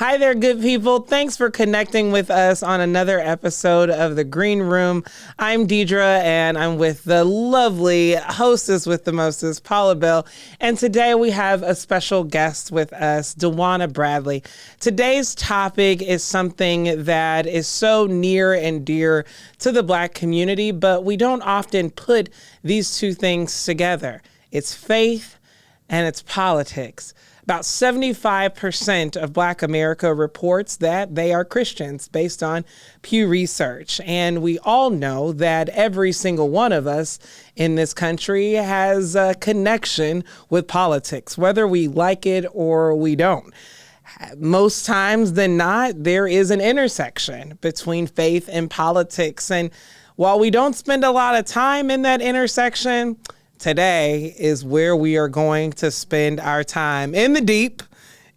Hi there, good people. Thanks for connecting with us on another episode of The Green Room. I'm Deidre, and I'm with the lovely hostess with the mostest, Paula Bell. And today we have a special guest with us, Dewana Bradley. Today's topic is something that is so near and dear to the Black community, but we don't often put these two things together. It's faith and it's politics. About 75% of Black America reports that they are Christians based on Pew Research. And we all know that every single one of us in this country has a connection with politics, whether we like it or we don't. Most times than not, there is an intersection between faith and politics. And while we don't spend a lot of time in that intersection, today is where we are going to spend our time in the deep,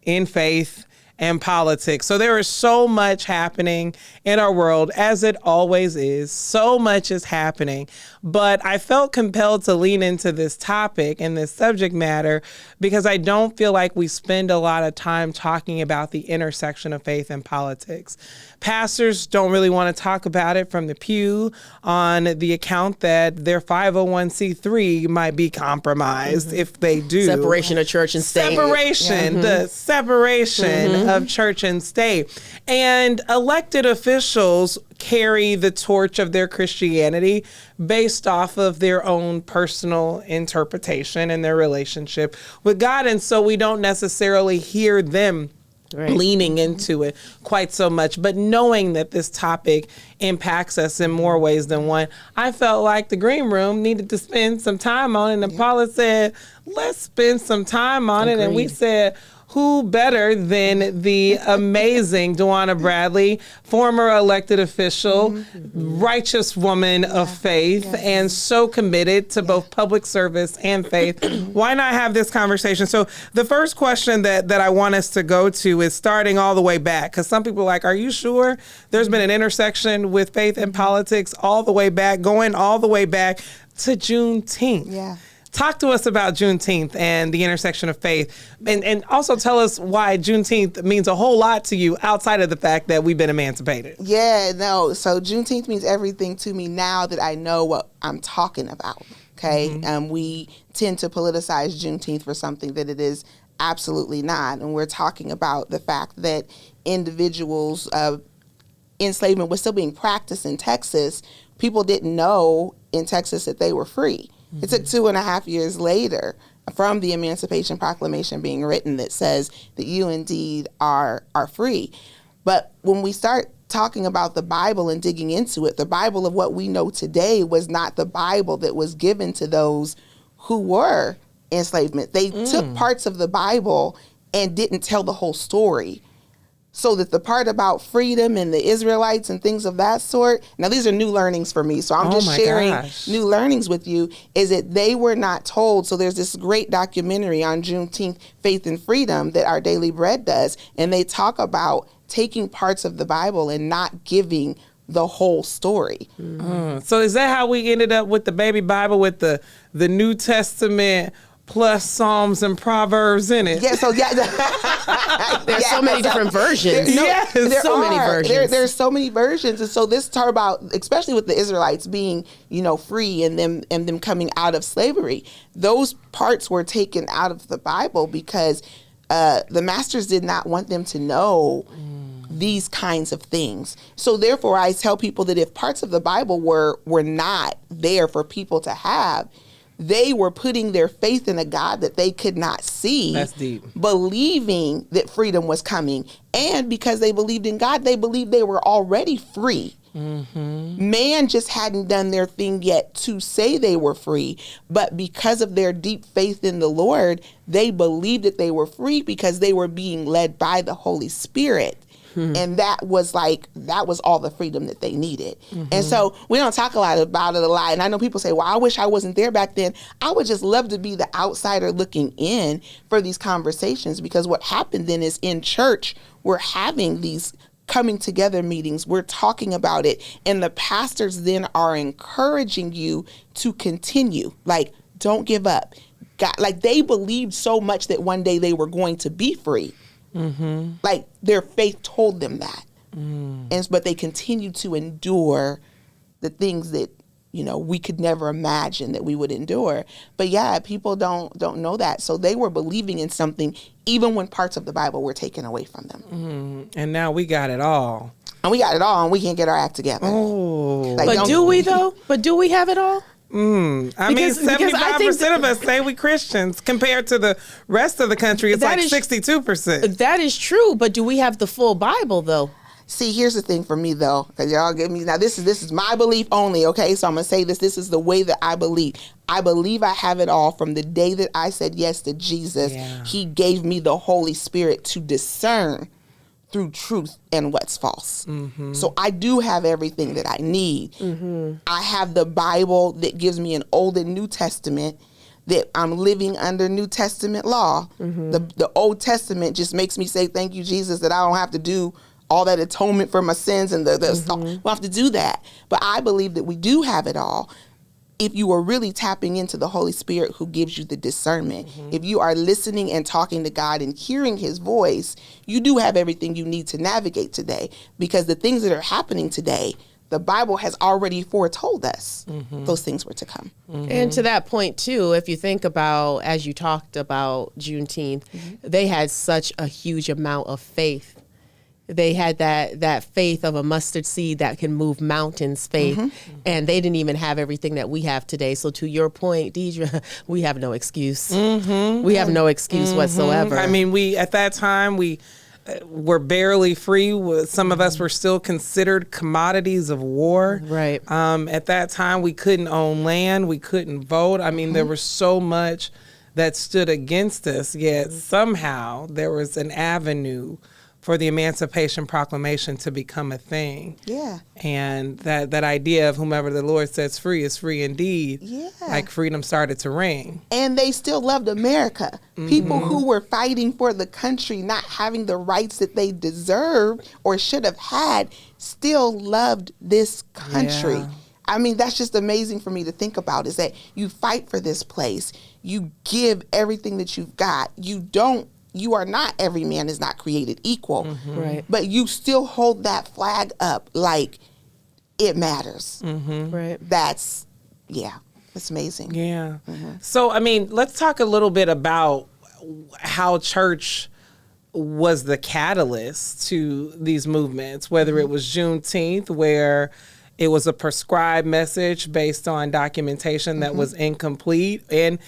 in faith and politics. So there is so much happening in our world, as it always is. So much is happening. But I felt compelled to lean into this topic and this subject matter because I don't feel like we spend a lot of time talking about the intersection of faith and politics. Pastors don't really want to talk about it from the pew on the account that their 501c3 might be compromised if they do. Separation of church and state. The separation of church and state. And elected officials carry the torch of their Christianity based off of their own personal interpretation and their relationship with God. And so we don't necessarily hear them leaning into it quite so much, but knowing that this topic impacts us in more ways than one, I felt like the Green Room needed to spend some time on it. And Paula said, let's spend some time on it. And we said, who better than the amazing Dewana Bradley, former elected official, righteous woman of faith, and so committed to both public service and faith. Why not have this conversation? So the first question that I want us to go to is starting all the way back, because some people are like, are you sure there's been an intersection with faith and politics all the way back, going all the way back to Juneteenth? Yeah. Talk to us about Juneteenth and the intersection of faith, and also tell us why Juneteenth means a whole lot to you outside of the fact that we've been emancipated. Yeah, no. So Juneteenth means everything to me now that I know what I'm talking about. Okay. We tend to politicize Juneteenth for something that it is absolutely not. And we're talking about the fact that individuals, enslavement was still being practiced in Texas. People didn't know in Texas that they were free. It took 2.5 years later from the Emancipation Proclamation being written that says that you indeed are free. But when we start talking about the Bible and digging into it, the Bible of what we know today was not the Bible that was given to those who were enslavement. They took parts of the Bible and didn't tell the whole story. So that the part about freedom and the Israelites and things of that sort, now these are new learnings for me, so I'm just sharing new learnings with you, is that they were not told. So there's this great documentary on Juneteenth, Faith and Freedom, that Our Daily Bread does, and they talk about taking parts of the Bible and not giving the whole story. So is that how we ended up with the baby Bible with the New Testament plus Psalms and Proverbs in it? Yeah, so There's so many different versions. There's so many versions. There's so many versions. And so this talk about, especially with the Israelites being, free and them coming out of slavery, those parts were taken out of the Bible because the masters did not want them to know these kinds of things. So therefore, I tell people that if parts of the Bible were not there for people to have, they were putting their faith in a God that they could not see. That's deep. Believing that freedom was coming. And because they believed in God, they believed they were already free. Man just hadn't done their thing yet to say they were free. But because of their deep faith in the Lord, they believed that they were free because they were being led by the Holy Spirit. And that was all the freedom that they needed. And so we don't talk a lot about it a lot. And I know people say, well, I wish I wasn't there back then. I would just love to be the outsider looking in for these conversations, because what happened then is in church, we're having these coming together meetings. We're talking about it. And the pastors then are encouraging you to continue. Like, don't give up. God, like, they believed so much that one day they were going to be free. Like their faith told them that. But they continued to endure the things that, we could never imagine that we would endure. But yeah, people don't know that. So they were believing in something even when parts of the Bible were taken away from them. And now we got it all. And we got it all, and we can't get our act together. Oh. But do we, though? But do we have it all? I mean, 75% of us say we Christians compared to the rest of the country. It's like 62%. That is true. But do we have the full Bible, though? See, here's the thing for me, though, because y'all give me, now this is my belief only, okay? So I'm going to say this. This is the way that I believe. I believe I have it all from the day that I said yes to Jesus. Yeah. He gave me the Holy Spirit to discern through truth and what's false. So I do have everything that I need. I have the Bible that gives me an Old and New Testament that I'm living under New Testament law. The Old Testament just makes me say, thank you, Jesus, that I don't have to do all that atonement for my sins and we don't have to do that. But I believe that we do have it all. If you are really tapping into the Holy Spirit who gives you the discernment, if you are listening and talking to God and hearing his voice, you do have everything you need to navigate today, because the things that are happening today, the Bible has already foretold us those things were to come. And to that point, too, if you think about, as you talked about Juneteenth, they had such a huge amount of faith. They had that faith of a mustard seed that can move mountains faith. And they didn't even have everything that we have today. So to your point, Deidre, we have no excuse. We have no excuse whatsoever. I mean, at that time, we were barely free. Some of us were still considered commodities of war. Right. At that time, we couldn't own land. We couldn't vote. I mean, there was so much that stood against us, yet somehow there was an avenue for the Emancipation Proclamation to become a thing. Yeah. And that idea of whomever the Lord sets free is free indeed. Yeah. Like freedom started to ring. And they still loved America. People who were fighting for the country, not having the rights that they deserved or should have had, still loved this country. Yeah. I mean, that's just amazing for me to think about, is that you fight for this place. You give everything that you've got. You are not, every man is not created equal, right? But you still hold that flag up like it matters, right? That's amazing. Yeah. So, I mean, let's talk a little bit about how church was the catalyst to these movements, whether it was Juneteenth, where it was a prescribed message based on documentation that was incomplete, and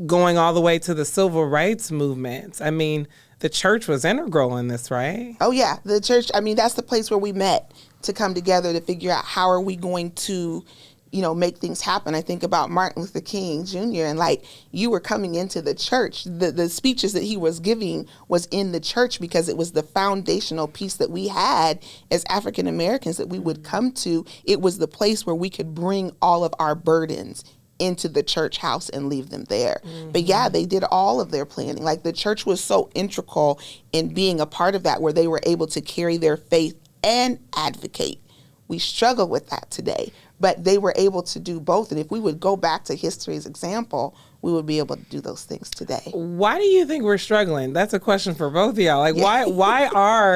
going all the way to the civil rights movements. I mean, the church was integral in this, right? Oh, yeah. The church, I mean, that's the place where we met to come together to figure out how are we going to, make things happen. I think about Martin Luther King Jr. and you were coming into the church. The speeches that he was giving was in the church because it was the foundational piece that we had as African Americans that we would come to. It was the place where we could bring all of our burdens into the church house and leave them there. But yeah, they did all of their planning. The church was so integral in being a part of that, where they were able to carry their faith and advocate. We struggle with that today, but they were able to do both. And if we would go back to history's example, we would be able to do those things today. Why do you think we're struggling? That's a question for both of y'all. Why?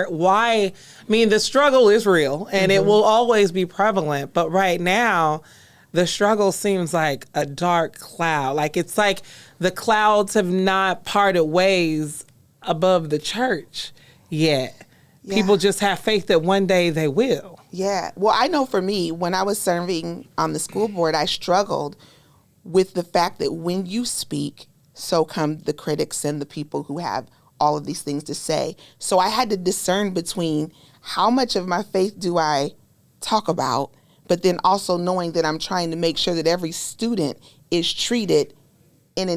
I mean, the struggle is real and it will always be prevalent. But right now, the struggle seems like a dark cloud. It's like the clouds have not parted ways above the church yet. Yeah. People just have faith that one day they will. Yeah. Well, I know for me, when I was serving on the school board, I struggled with the fact that when you speak, so come the critics and the people who have all of these things to say. So I had to discern between how much of my faith do I talk about, but then also knowing that I'm trying to make sure that every student is treated in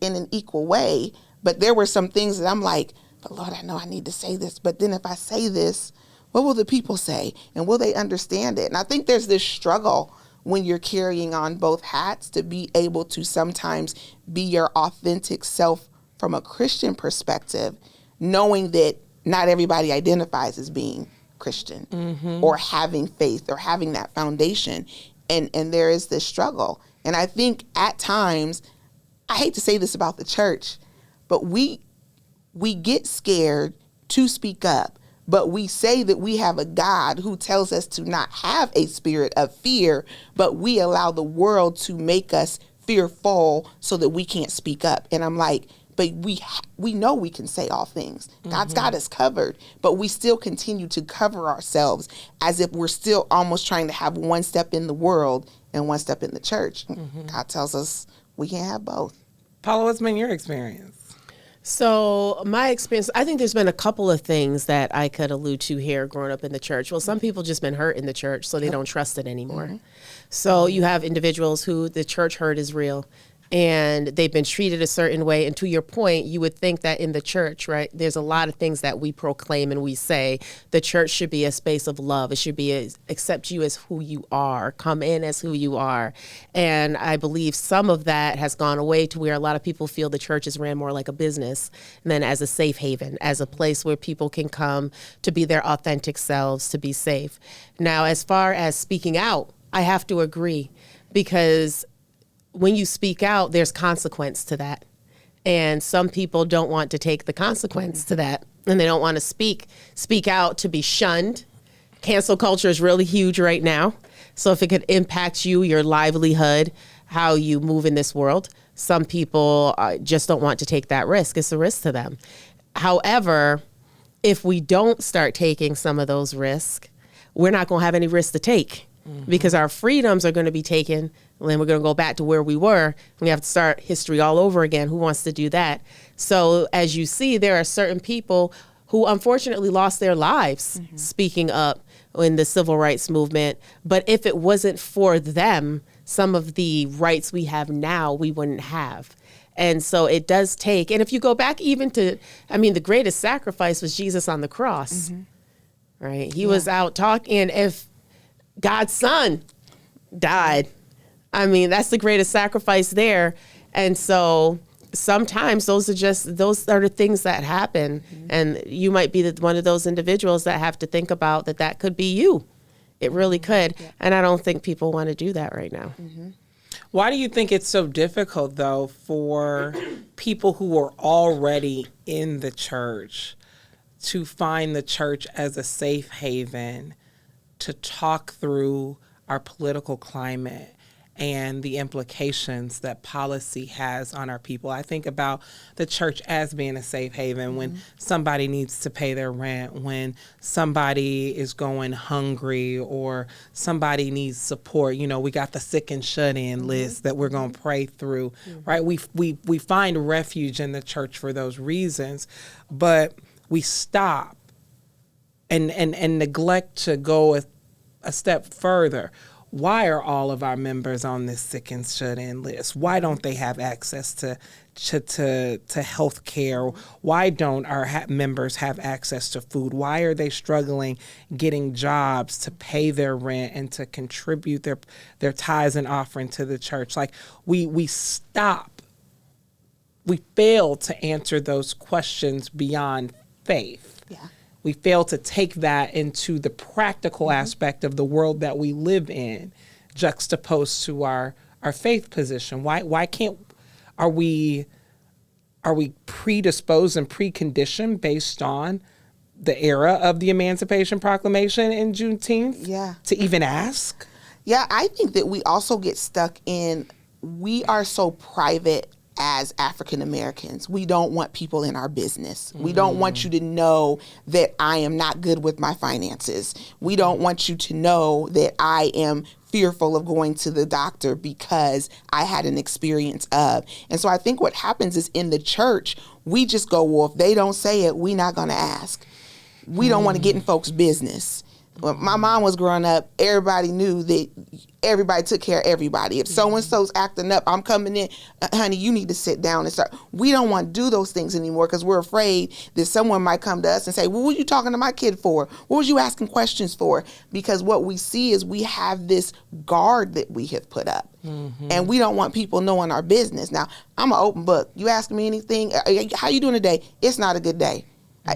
an equal way. But there were some things that I'm like, but Lord, I know I need to say this. But then if I say this, what will the people say? And will they understand it? And I think there's this struggle when you're carrying on both hats to be able to sometimes be your authentic self from a Christian perspective, knowing that not everybody identifies as being Christian or having faith or having that foundation. And there is this struggle. And I think at times, I hate to say this about the church, but we get scared to speak up. But we say that we have a God who tells us to not have a spirit of fear, but we allow the world to make us fearful so that we can't speak up. And I'm like, but we know we can say all things. God's got us covered, but we still continue to cover ourselves as if we're still almost trying to have one step in the world and one step in the church. God tells us we can't have both. Paula, what's been your experience? So my experience, I think there's been a couple of things that I could allude to here growing up in the church. Well, some people just been hurt in the church, so they don't trust it anymore. So you have individuals who the church hurt is real, and they've been treated a certain way. And to your point, you would think that in the church, right, there's a lot of things that we proclaim and we say. The church should be a space of love. It should be accept you as who you are, come in as who you are. And I believe some of that has gone away to where a lot of people feel the church is ran more like a business than as a safe haven, as a place where people can come to be their authentic selves, to be safe. Now, as far as speaking out, I have to agree, because when you speak out, there's consequence to that. And some people don't want to take the consequence to that. And they don't want to speak out to be shunned. Cancel culture is really huge right now. So if it could impact you, your livelihood, how you move in this world, some people just don't want to take that risk. It's a risk to them. However, if we don't start taking some of those risks, we're not going to have any risks to take. Because our freedoms are going to be taken, and then we're going to go back to where we were. We have to start history all over again. Who wants to do that? So as you see, there are certain people who unfortunately lost their lives speaking up in the civil rights movement. But if it wasn't for them, some of the rights we have now, we wouldn't have. And so it does take, and if you go back even to, the greatest sacrifice was Jesus on the cross, right? He was out talking, and if God's son died, that's the greatest sacrifice there. And so sometimes those are the things that happen. And you might be one of those individuals that have to think about that could be you. It really could. Yeah. And I don't think people want to do that right now. Why do you think it's so difficult, though, for people who are already in the church to find the church as a safe haven to talk through our political climate and the implications that policy has on our people? I think about the church as being a safe haven when somebody needs to pay their rent, when somebody is going hungry, or somebody needs support. We got the sick and shut-in list that we're going to pray through, right? We find refuge in the church for those reasons, but we stop and neglect to go a step further. Why are all of our members on this sick and shut-in list? Why don't they have access to health care? Why don't our members have access to food? Why are they struggling getting jobs to pay their rent and to contribute their tithes and offering to the church? Like we stop. We fail to answer those questions beyond faith. Yeah. We fail to take that into the practical aspect of the world that we live in, juxtaposed to our faith position. Why can't are we predisposed and preconditioned based on the era of the Emancipation Proclamation in Juneteenth to even ask? Yeah, I think that we also get stuck in, we are so private as African Americans. We don't want people in our business. We don't want you to know that I am not good with my finances. We don't want you to know that I am fearful of going to the doctor because I had an experience of. And so I think what happens is in the church, we just go, well, if they don't say it, we're not going to ask. We don't want to get in folks' business. When my mom was growing up, everybody knew that everybody took care of everybody. If so-and-so's acting up, I'm coming in, honey, you need to sit down and start. We don't want to do those things anymore because we're afraid that someone might come to us and say, well, what were you talking to my kid for? What was you asking questions for? Because what we see is we have this guard that we have put up. And we don't want people knowing our business. Now, I'm an open book. You asking me anything? How you doing today? It's not a good day.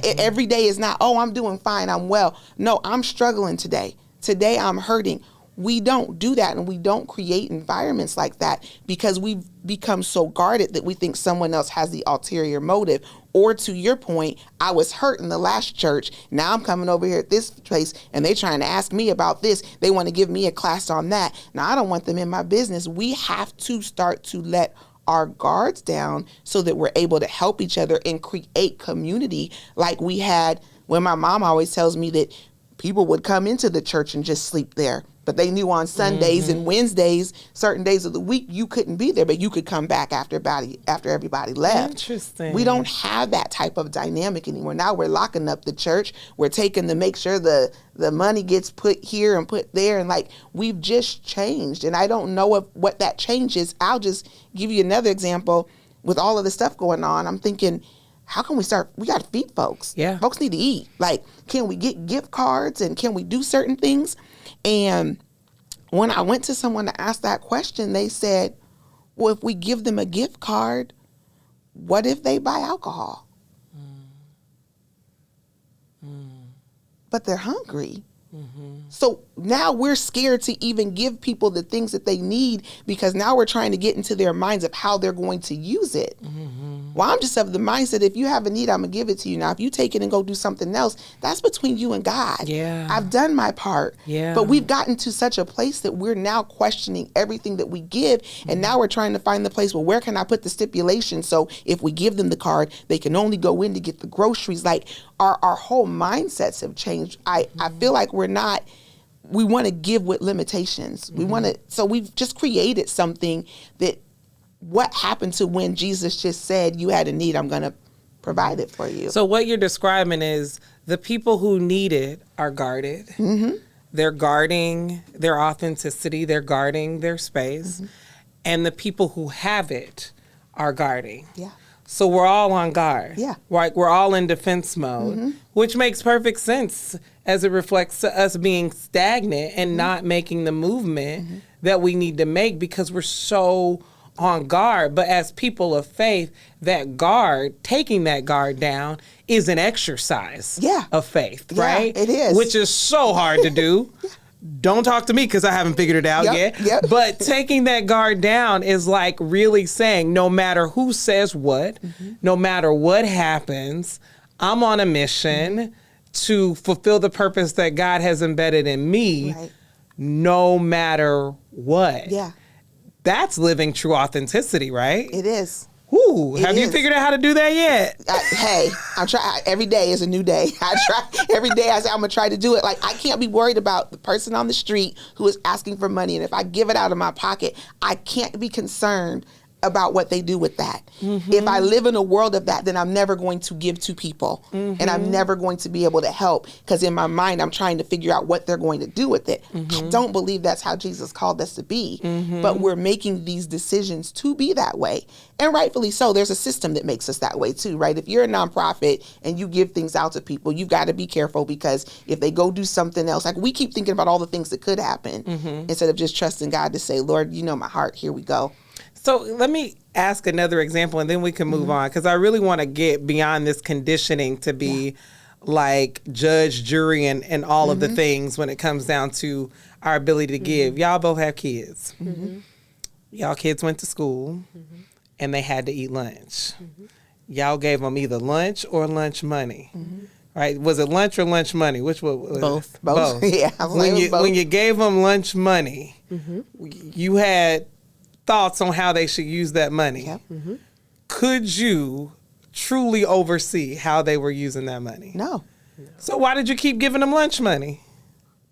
Every day is not, oh, I'm doing fine, I'm well. No, I'm struggling today. Today I'm hurting. We don't do that, and we don't create environments like that because we've become so guarded that we think someone else has the ulterior motive. Or to your point, I was hurt in the last church. Now I'm coming over here at this place and they're trying to ask me about this. They want to give me a class on that. Now I don't want them in my business. We have to start to let our guards down so that we're able to help each other and create community like we had when my mom always tells me that people would come into the church and just sleep there. But they knew on Sundays and Wednesdays, certain days of the week, you couldn't be there, but you could come back after everybody left. Interesting. We don't have that type of dynamic anymore. Now we're locking up the church. We're taking to make sure the money gets put here and put there. And like, we've just changed. And I don't know what that change is. I'll just give you another example. With all of the stuff going on, I'm thinking, how can we start? We got to feed folks. Yeah. Folks need to eat. Like, can we get gift cards and can we do certain things? And when I went to someone to ask that question, they said, well, if we give them a gift card, what if they buy alcohol? But they're hungry. So now we're scared to even give people the things that they need because now we're trying to get into their minds of how they're going to use it. Well, I'm just of the mindset, if you have a need, I'm going to give it to you. Now, if you take it and go do something else, that's between you and God. Yeah. I've done my part. Yeah. But we've gotten to such a place that we're now questioning everything that we give. And now we're trying to find the place, well, where can I put the stipulation? So if we give them the card, they can only go in to get the groceries. Like our whole mindsets have changed. I feel like we want to give with limitations. We want to, so we've just created something that what happened to when Jesus just said, you had a need, I'm going to provide it for you. So what you're describing is the people who need it are guarded. They're guarding their authenticity. They're guarding their space. And the people who have it are guarding. Yeah. So we're all on guard. Yeah. Right? We're all in defense mode, which makes perfect sense as it reflects to us being stagnant and not making the movement that we need to make because we're so on guard. But as people of faith, that guard, taking that guard down is an exercise of faith, right? Yeah, it is. Which is so hard to do. Don't talk to me because I haven't figured it out yet. But taking that guard down is like really saying no matter who says what, no matter what happens, I'm on a mission to fulfill the purpose that God has embedded in me, no matter what. Yeah. That's living true authenticity, right? It is. Ooh, have you figured out how to do that yet? Hey, I'm trying. Every day is a new day. I try every day. I say I'm gonna try to do it. Like I can't be worried about the person on the street who is asking for money, and if I give it out of my pocket, I can't be concerned about what they do with that. If I live in a world of that, then I'm never going to give to people, and I'm never going to be able to help because in my mind I'm trying to figure out what they're going to do with it. I don't believe that's how Jesus called us to be, but we're making these decisions to be that way, and rightfully so. There's a system that makes us that way too, right? If you're a nonprofit and you give things out to people, you've got to be careful because if they go do something else, like we keep thinking about all the things that could happen instead of just trusting God to say, Lord, you know my heart, here we go. So let me ask another example and then we can move on because I really want to get beyond this conditioning to be like judge, jury, and all of the things when it comes down to our ability to give. Y'all both have kids. Y'all kids went to school and they had to eat lunch. Y'all gave them either lunch or lunch money. Right? Was it lunch or lunch money? Which one? Both. Yeah. When you gave them lunch money, you had thoughts on how they should use that money. Could you truly oversee how they were using that money? No. So why did you keep giving them lunch money?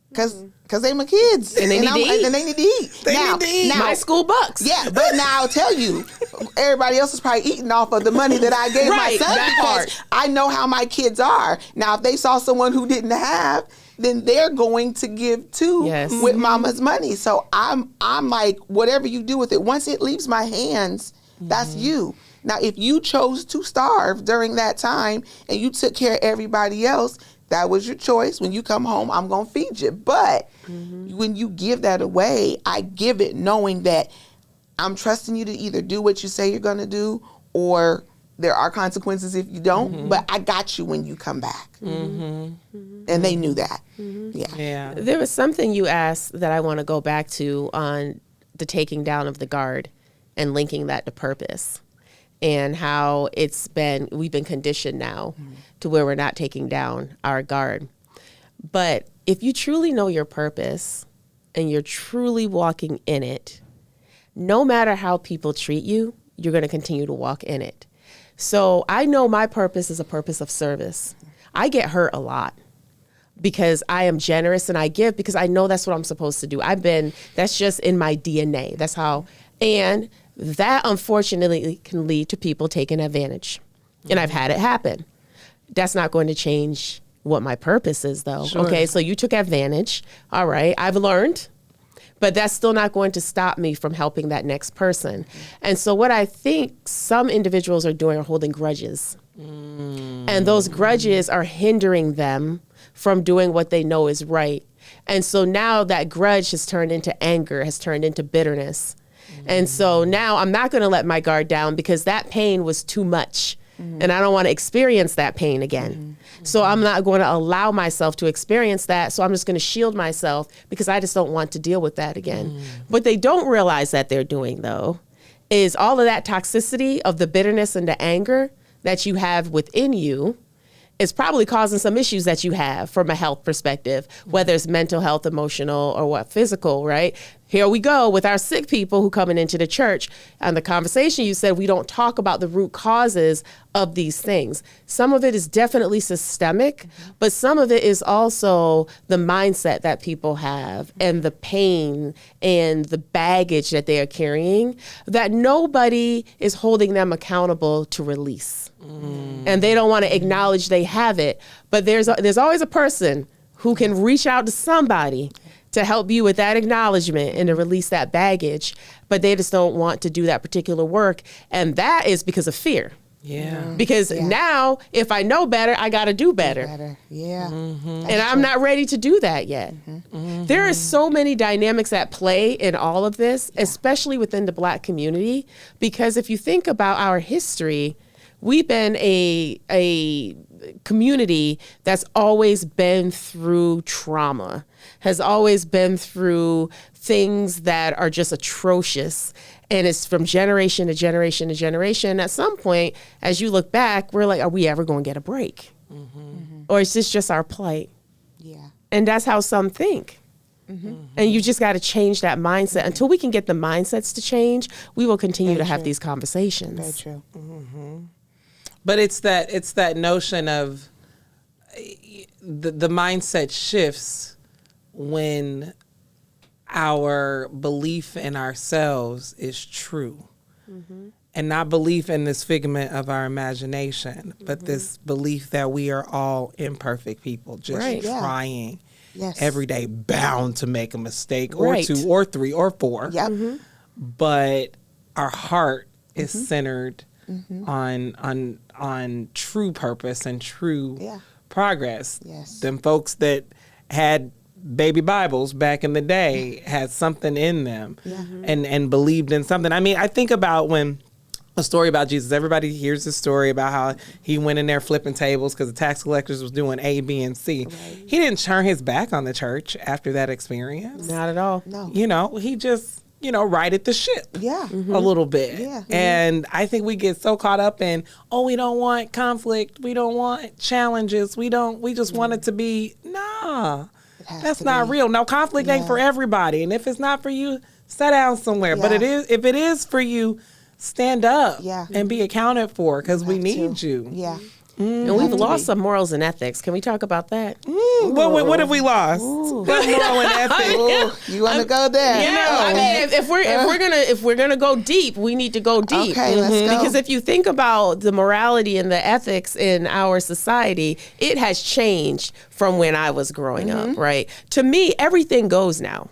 Because they my kids. And they need to eat. And they need to eat. Need to eat. My school bucks. Yeah, but now I'll tell you, everybody else is probably eating off of the money that I gave my son because I know how my kids are. Now, if they saw someone who didn't have, then they're going to give too with mama's money. So I'm like, whatever you do with it, once it leaves my hands, that's you. Now, if you chose to starve during that time and you took care of everybody else, that was your choice. When you come home, I'm going to feed you. But when you give that away, I give it knowing that I'm trusting you to either do what you say you're going to do or there are consequences if you don't, but I got you when you come back. And they knew that. Yeah. There was something you asked that I want to go back to on the taking down of the guard and linking that to purpose, and how we've been conditioned now to where we're not taking down our guard. But if you truly know your purpose and you're truly walking in it, no matter how people treat you, you're going to continue to walk in it. So I know my purpose is a purpose of service. I get hurt a lot because I am generous and I give because I know that's what I'm supposed to do. That's just in my DNA. That's how, and that unfortunately can lead to people taking advantage. And I've had it happen. That's not going to change what my purpose is, though. Sure. Okay, so you took advantage. All right, I've learned. But that's still not going to stop me from helping that next person. And so what I think some individuals are doing are holding grudges. And those grudges are hindering them from doing what they know is right. And so now that grudge has turned into anger, has turned into bitterness. And so now I'm not going to let my guard down because that pain was too much. And I don't want to experience that pain again. So I'm not going to allow myself to experience that. So I'm just going to shield myself because I just don't want to deal with that again. What they don't realize that they're doing, though, is all of that toxicity of the bitterness and the anger that you have within you is probably causing some issues that you have from a health perspective, whether it's mental health, emotional, or what, physical, right? Here we go with our sick people who coming into the church. And the conversation you said, we don't talk about the root causes of these things. Some of it is definitely systemic, but some of it is also the mindset that people have and the pain and the baggage that they are carrying that nobody is holding them accountable to release. And they don't want to acknowledge they have it. But there's always a person who can reach out to somebody to help you with that acknowledgement and to release that baggage, but they just don't want to do that particular work. And that is because of fear. Yeah. Because now, if I know better, I got to do better. Yeah. And I'm not ready to do that yet. There are so many dynamics at play in all of this, especially within the Black community, because if you think about our history, we've been a community that's always been through trauma, has always been through things that are just atrocious. And it's from generation to generation to generation. At some point, as you look back, we're like, are we ever going to get a break? Or is this just our plight? Yeah. And that's how some think. And you just got to change that mindset. Until we can get the mindsets to change, we will continue to have these conversations. Very true. But it's that notion of the mindset shifts when our belief in ourselves is true. And not belief in this figment of our imagination, but this belief that we are all imperfect people just trying every day, bound to make a mistake or two or three or four. But our heart is centered on true purpose and true progress. Them folks that had baby Bibles back in the day had something in them and believed in something. I mean, I think about when a story about Jesus, everybody hears the story about how he went in there flipping tables because the tax collectors was doing A, B, and C. He didn't turn his back on the church after that experience. Not at all. No. You know, he just, righted the ship a little bit. And I think we get so caught up in, we don't want conflict. We don't want challenges. We just want it to be, that's not real. No, conflict ain't for everybody. And if it's not for you, sit down somewhere. But if it is for you, stand up and be accounted for because we need you. And we've lost some morals and ethics. Can we talk about that? What have we lost? What moral and ethics? You want to go there? I mean, if we're gonna go deep, we need to go deep. Okay, let's go. Because if you think about the morality and the ethics in our society, it has changed from when I was growing up. Right? To me, everything goes now.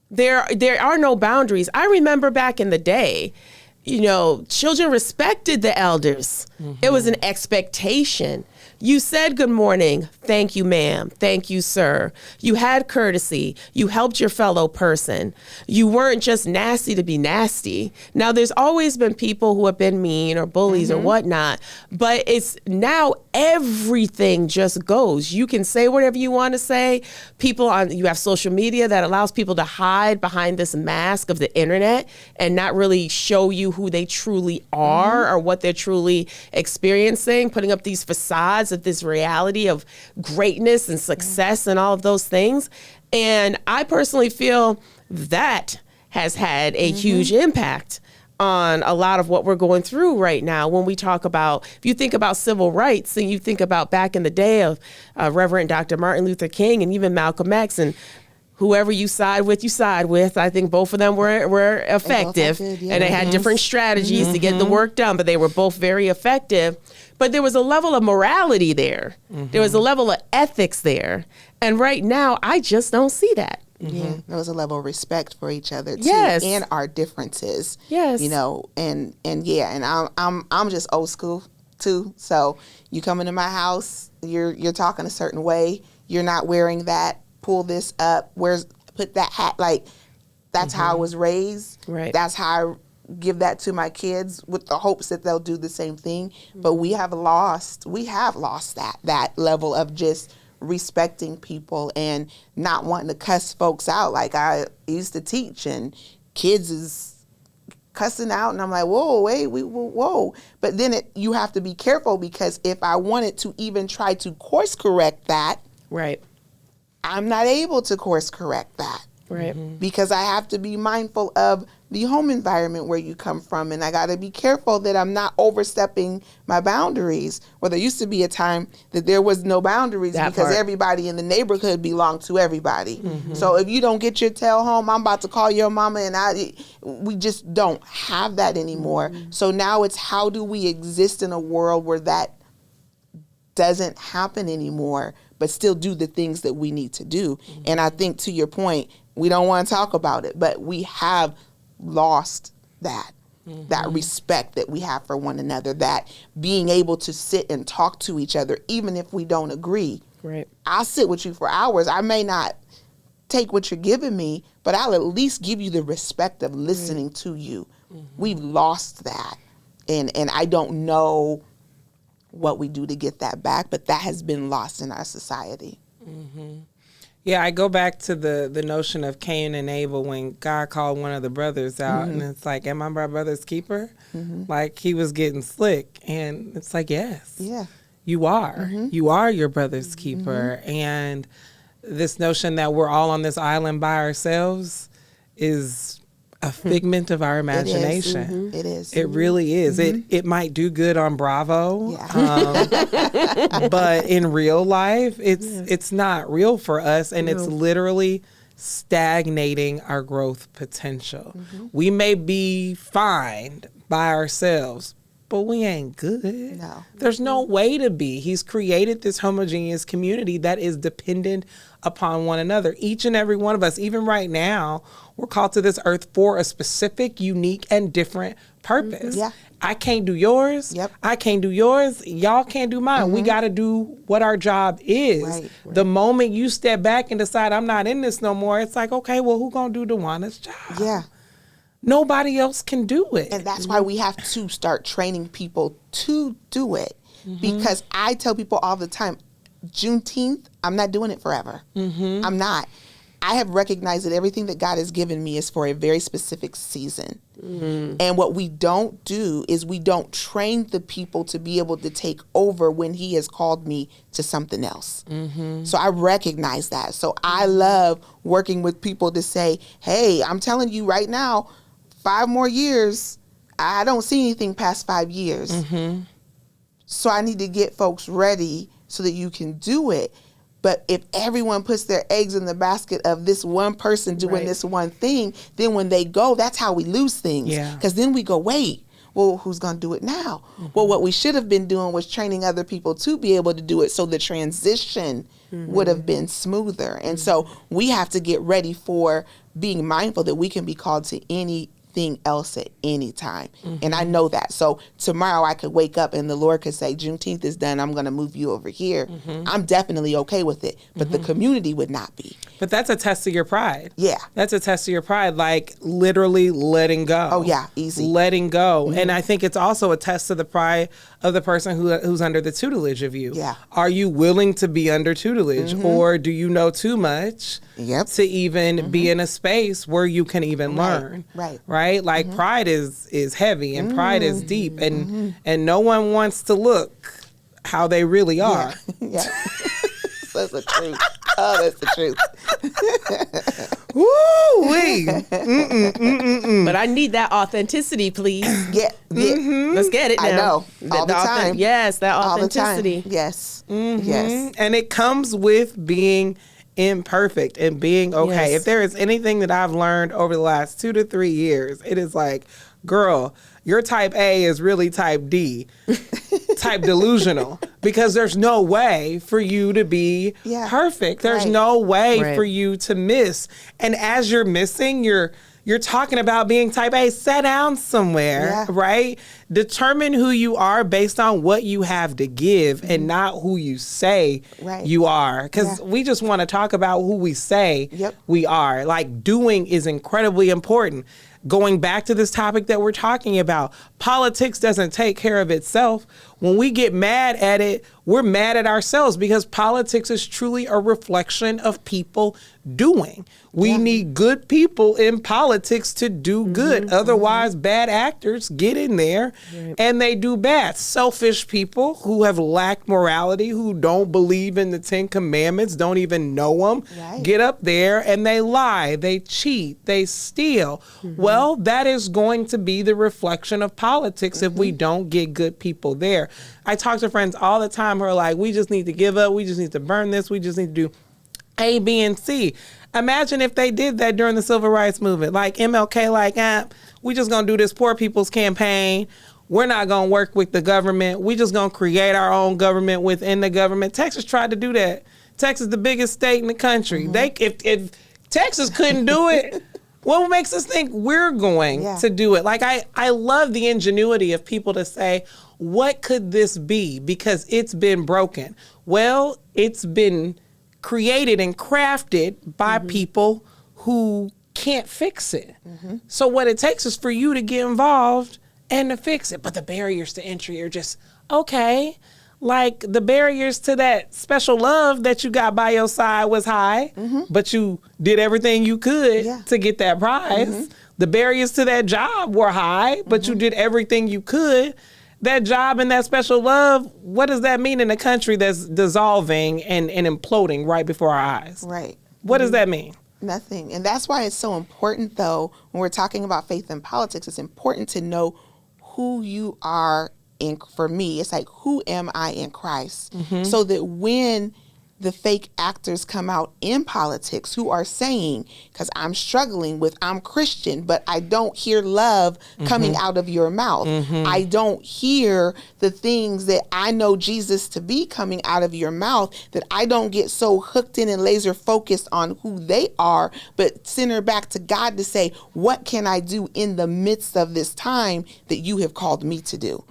There are no boundaries. I remember back in the day, children respected the elders. It was an expectation. You said good morning. Thank you, ma'am. Thank you, sir. You had courtesy. You helped your fellow person. You weren't just nasty to be nasty. Now, there's always been people who have been mean or bullies or whatnot, but it's now everything just goes. You can say whatever you want to say. You have social media that allows people to hide behind this mask of the internet and not really show you who they truly are or what they're truly experiencing, putting up these facades of this reality of greatness and success and all of those things. And I personally feel that has had a huge impact on a lot of what we're going through right now. When we talk about, if you think about civil rights and you think about back in the day of Reverend Dr. Martin Luther King and even Malcolm X, and whoever you side with, I think both of them were effective, and they had different strategies to get the work done, but they were both very effective. But there was a level of morality there. There was a level of ethics there. And right now, I just don't see that. Yeah, there was a level of respect for each other too, Yes. and our differences. Yes. You know, and I'm just old school too. So you come into my house, you're talking a certain way. You're not wearing that. Pull this up. Put that hat. Like that's how I was raised. Right. That's how I give that to my kids with the hopes that they'll do the same thing. But we have lost that level of just respecting people and not wanting to cuss folks out like I used to teach, and kids is cussing out, and I'm like, whoa, wait, whoa. But then you have to be careful, because if I wanted to even try to course correct that, Right. I'm not able to course correct that. Right. Because I have to be mindful of the home environment where you come from, and I got to be careful that I'm not overstepping my boundaries. Well, there used to be a time that there was no boundaries because everybody in the neighborhood belonged to everybody. So if you don't get your tail home, I'm about to call your mama, and we just don't have that anymore. So now it's, how do we exist in a world where that doesn't happen anymore, but still do the things that we need to do? And I think, to your point, we don't want to talk about it, but we have lost that respect that we have for one another, that being able to sit and talk to each other, even if we don't agree. Right. I'll sit with you for hours. I may not take what you're giving me, but I'll at least give you the respect of listening to you. We've lost that. And I don't know what we do to get that back, but that has been lost in our society. Yeah, I go back to the notion of Cain and Abel when God called one of the brothers out, and it's like, am I my brother's keeper? Like, he was getting slick, and it's like, yes, you are. You are your brother's keeper. And this notion that we're all on this island by ourselves is a figment of our imagination. It is. It really is. It might do good on Bravo, but in real life, it's not real for us, and it's literally stagnating our growth potential. We may be fine by ourselves, but we ain't good. No. There's no way to be. He's created this homogeneous community that is dependent upon one another. Each and every one of us, even right now, we're called to this earth for a specific, unique, and different purpose. Yeah. I can't do yours. Yep. I can't do yours. Y'all can't do mine. We got to do what our job is. Right. The moment you step back and decide, I'm not in this no more, it's like, okay, well, who going to do DeWanna's job? Yeah. Nobody else can do it. And that's why we have to start training people to do it. Because I tell people all the time, Juneteenth, I'm not doing it forever. I'm not. I have recognized that everything that God has given me is for a very specific season. And what we don't do is we don't train the people to be able to take over when he has called me to something else. So I recognize that. So I love working with people to say, hey, I'm telling you right now, 5 more years, I don't see anything past 5 years. So I need to get folks ready so that you can do it. But if everyone puts their eggs in the basket of this one person doing this one thing, then when they go, that's how we lose things. Because then we go, wait, well, who's going to do it now? Well, what we should have been doing was training other people to be able to do it, so the transition would have been smoother. And so we have to get ready for being mindful that we can be called to anything anything else at any time. And I know that. So tomorrow I could wake up and the Lord could say, Juneteenth is done. I'm going to move you over here. I'm definitely okay with it. But the community would not be. But that's a test of your pride. Yeah. That's a test of your pride, like literally letting go. Oh, yeah. Easy. Letting go. And I think it's also a test of the pride of the person who's under the tutelage of you. Yeah. Are you willing to be under tutelage, or do you know too much to even be in a space where you can even learn? Right? Like pride is heavy and pride is deep, and no one wants to look how they really are. Yeah. That's the truth. Oh, that's the truth. Woo-wee. But I need that authenticity, please. Yeah. Let's get it now. I know. All the time. Yes, that All the time. authenticity. Yes. Yes. And it comes with being imperfect and being okay. Yes. If there is anything that I've learned over the last 2 to 3 years, it is like, girl, your type A is really type D, type delusional, because there's no way for you to be perfect. There's no way for you to miss. And as you're missing, you're talking about being type A. Sit down somewhere, right? Determine who you are based on what you have to give and not who you say you are. Because we just want to talk about who we say we are. Like, doing is incredibly important. Going back to this topic that we're talking about, politics doesn't take care of itself. When we get mad at it, we're mad at ourselves, because politics is truly a reflection of people doing. We need good people in politics to do good. Otherwise, bad actors get in there and they do bad. Selfish people who have lacked morality, who don't believe in the 10 Commandments, don't even know them, get up there and they lie, they cheat, they steal. Well, that is going to be the reflection of politics if we don't get good people there. I talk to friends all the time who are like, we just need to give up, we just need to burn this, we just need to do A, B, and C. Imagine if they did that during the civil rights movement. Like MLK, like, we just gonna do this poor people's campaign. We're not gonna work with the government. We just gonna create our own government within the government. Texas tried to do that. Texas is the biggest state in the country. If Texas couldn't do it, what makes us think we're going to do it? Like, I love the ingenuity of people to say, what could this be? Because it's been broken. Well, it's been created and crafted by people who can't fix it. So what it takes is for you to get involved and to fix it. But the barriers to entry are just, okay. Like, the barriers to that special love that you got by your side was high, but you did everything you could to get that prize. The barriers to that job were high, but you did everything you could. That job and that special love, what does that mean in a country that's dissolving and imploding right before our eyes? Right. What does that mean? Nothing. And that's why it's so important, though, when we're talking about faith and politics, it's important to know who you are for me. It's like, who am I in Christ? So that when the fake actors come out in politics who are saying, because I'm struggling with, I'm Christian, but I don't hear love coming out of your mouth. I don't hear the things that I know Jesus to be coming out of your mouth, that I don't get so hooked in and laser focused on who they are, but center back to God to say, what can I do in the midst of this time that you have called me to do?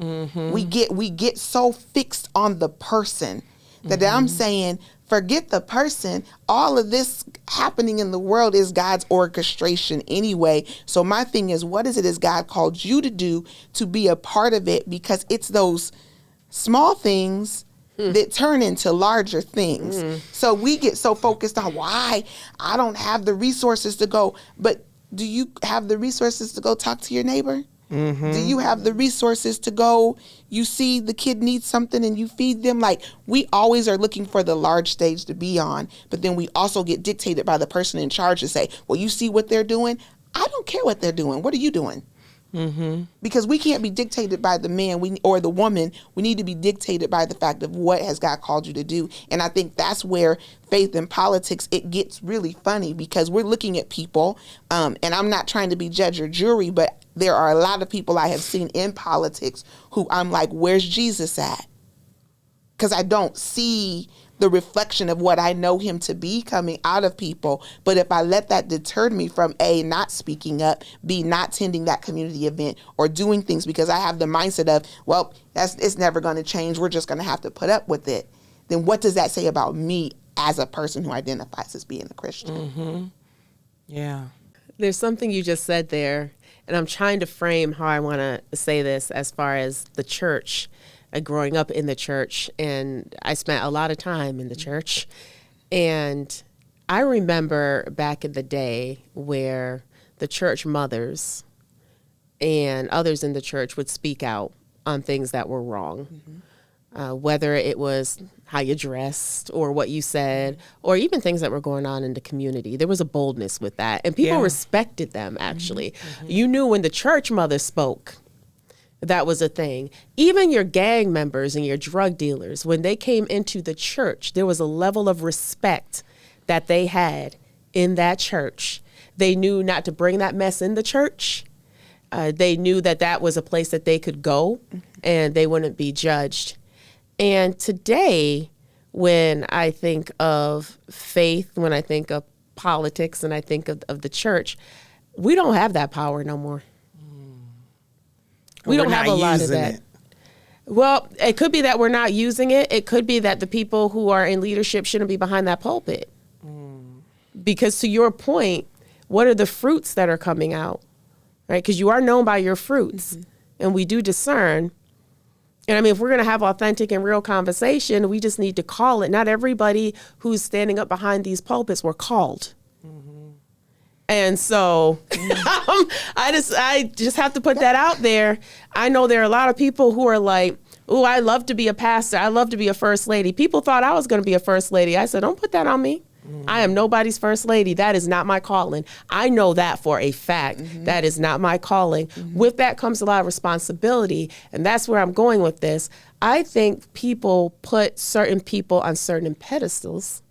We get so fixed on the person that I'm saying, forget the person. All of this happening in the world is God's orchestration anyway. So my thing is, what is it is God called you to do to be a part of it? Because it's those small things that turn into larger things. So we get so focused on why I don't have the resources to go. But do you have the resources to go talk to your neighbor? Do you have the resources to go, you see the kid needs something and you feed them? Like, we always are looking for the large stage to be on, but then we also get dictated by the person in charge to say, well, you see what they're doing? I don't care what they're doing. What are you doing? Because we can't be dictated by the man or the woman. We need to be dictated by the fact of what has God called you to do. And I think that's where faith and politics, it gets really funny, because we're looking at people, and I'm not trying to be judge or jury, but there are a lot of people I have seen in politics who I'm like, where's Jesus at? Because I don't see the reflection of what I know him to be coming out of people. But if I let that deter me from A, not speaking up, B, not tending that community event or doing things because I have the mindset of, well, it's never going to change. We're just going to have to put up with it. Then what does that say about me as a person who identifies as being a Christian? Mm-hmm. Yeah. There's something you just said there, and I'm trying to frame how I want to say this as far as the church, growing up in the church, and I spent a lot of time in the church. And I remember back in the day where the church mothers and others in the church would speak out on things that were wrong. Whether it was how you dressed or what you said, or even things that were going on in the community. There was a boldness with that. And people respected them, actually. You knew when the church mother spoke, that was a thing. Even your gang members and your drug dealers, when they came into the church, there was a level of respect that they had in that church. They knew not to bring that mess in the church. They knew that that was a place that they could go and they wouldn't be judged. And today, when I think of faith, when I think of politics, and I think of the church, we don't have that power no more. We don't have a lot of that. Well, it could be that we're not using it. It could be that the people who are in leadership shouldn't be behind that pulpit. Because to your point, what are the fruits that are coming out? Right? Because you are known by your fruits, and we do discern. And I mean, if we're going to have authentic and real conversation, we just need to call it. Not everybody who's standing up behind these pulpits were called. And so I just have to put that out there. I know there are a lot of people who are like, oh, I love to be a pastor. I love to be a first lady. People thought I was going to be a first lady. I said, don't put that on me. I am nobody's first lady. That is not my calling. I know that for a fact. That is not my calling. With that comes a lot of responsibility. And that's where I'm going with this. I think people put certain people on certain pedestals.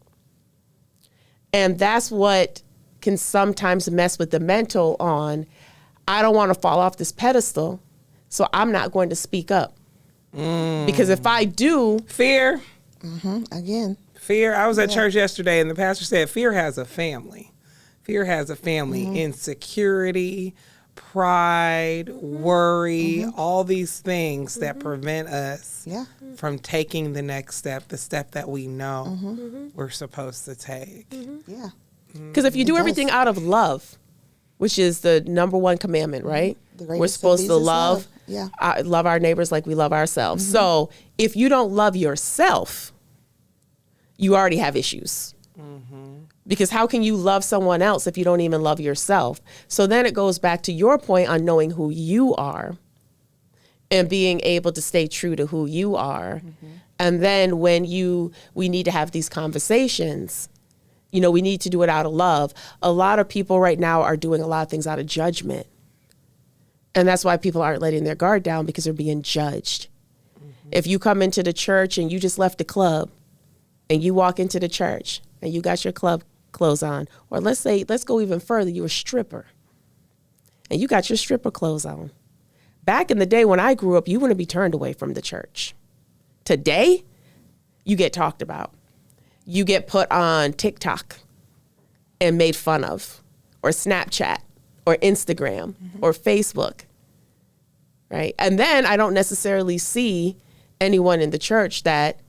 And that's what can sometimes mess with the mental on, I don't want to fall off this pedestal, so I'm not going to speak up. Because if I do... Fear. Again. Fear. I was at church yesterday and the pastor said, fear has a family. Fear has a family. Insecurity, pride, worry, all these things that prevent us from taking the next step, the step that we know we're supposed to take. Yeah. Because if you do everything out of love, which is the number one commandment, right? We're supposed to love our neighbors like we love ourselves. So if you don't love yourself, you already have issues. Because how can you love someone else if you don't even love yourself? So then it goes back to your point on knowing who you are and being able to stay true to who you are. And then when we need to have these conversations, you know, we need to do it out of love. A lot of people right now are doing a lot of things out of judgment. And that's why people aren't letting their guard down, because they're being judged. If you come into the church and you just left the club and you walk into the church and you got your club clothes on, or let's go even further, you're a stripper and you got your stripper clothes on. Back in the day when I grew up, you wouldn't be turned away from the church. Today, you get talked about. You get put on TikTok and made fun of, or Snapchat, or Instagram, or Facebook, right? And then I don't necessarily see anyone in the church that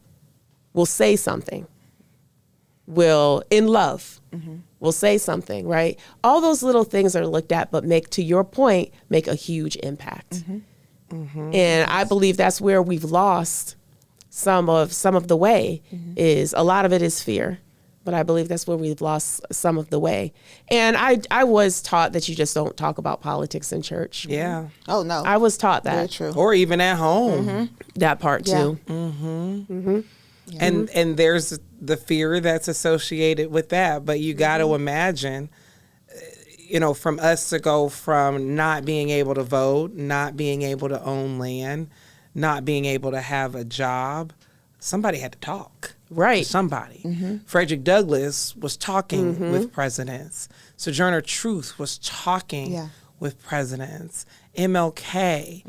will say something, in love, will say something, right? All those little things are looked at, but make a huge impact. And I believe that's where we've lost some of the way. Is a lot of it is fear, but I believe that's where we've lost some of the way. And I was taught that you just don't talk about politics in church. Yeah. Oh no. I was taught that. Very true. Or even at home. That part too. And there's the fear that's associated with that. But you got to imagine, you know, from us to go from not being able to vote, not being able to own land, not being able to have a job, somebody had to talk. Right. To somebody. Frederick Douglass was talking with presidents. Sojourner Truth was talking with presidents, MLK,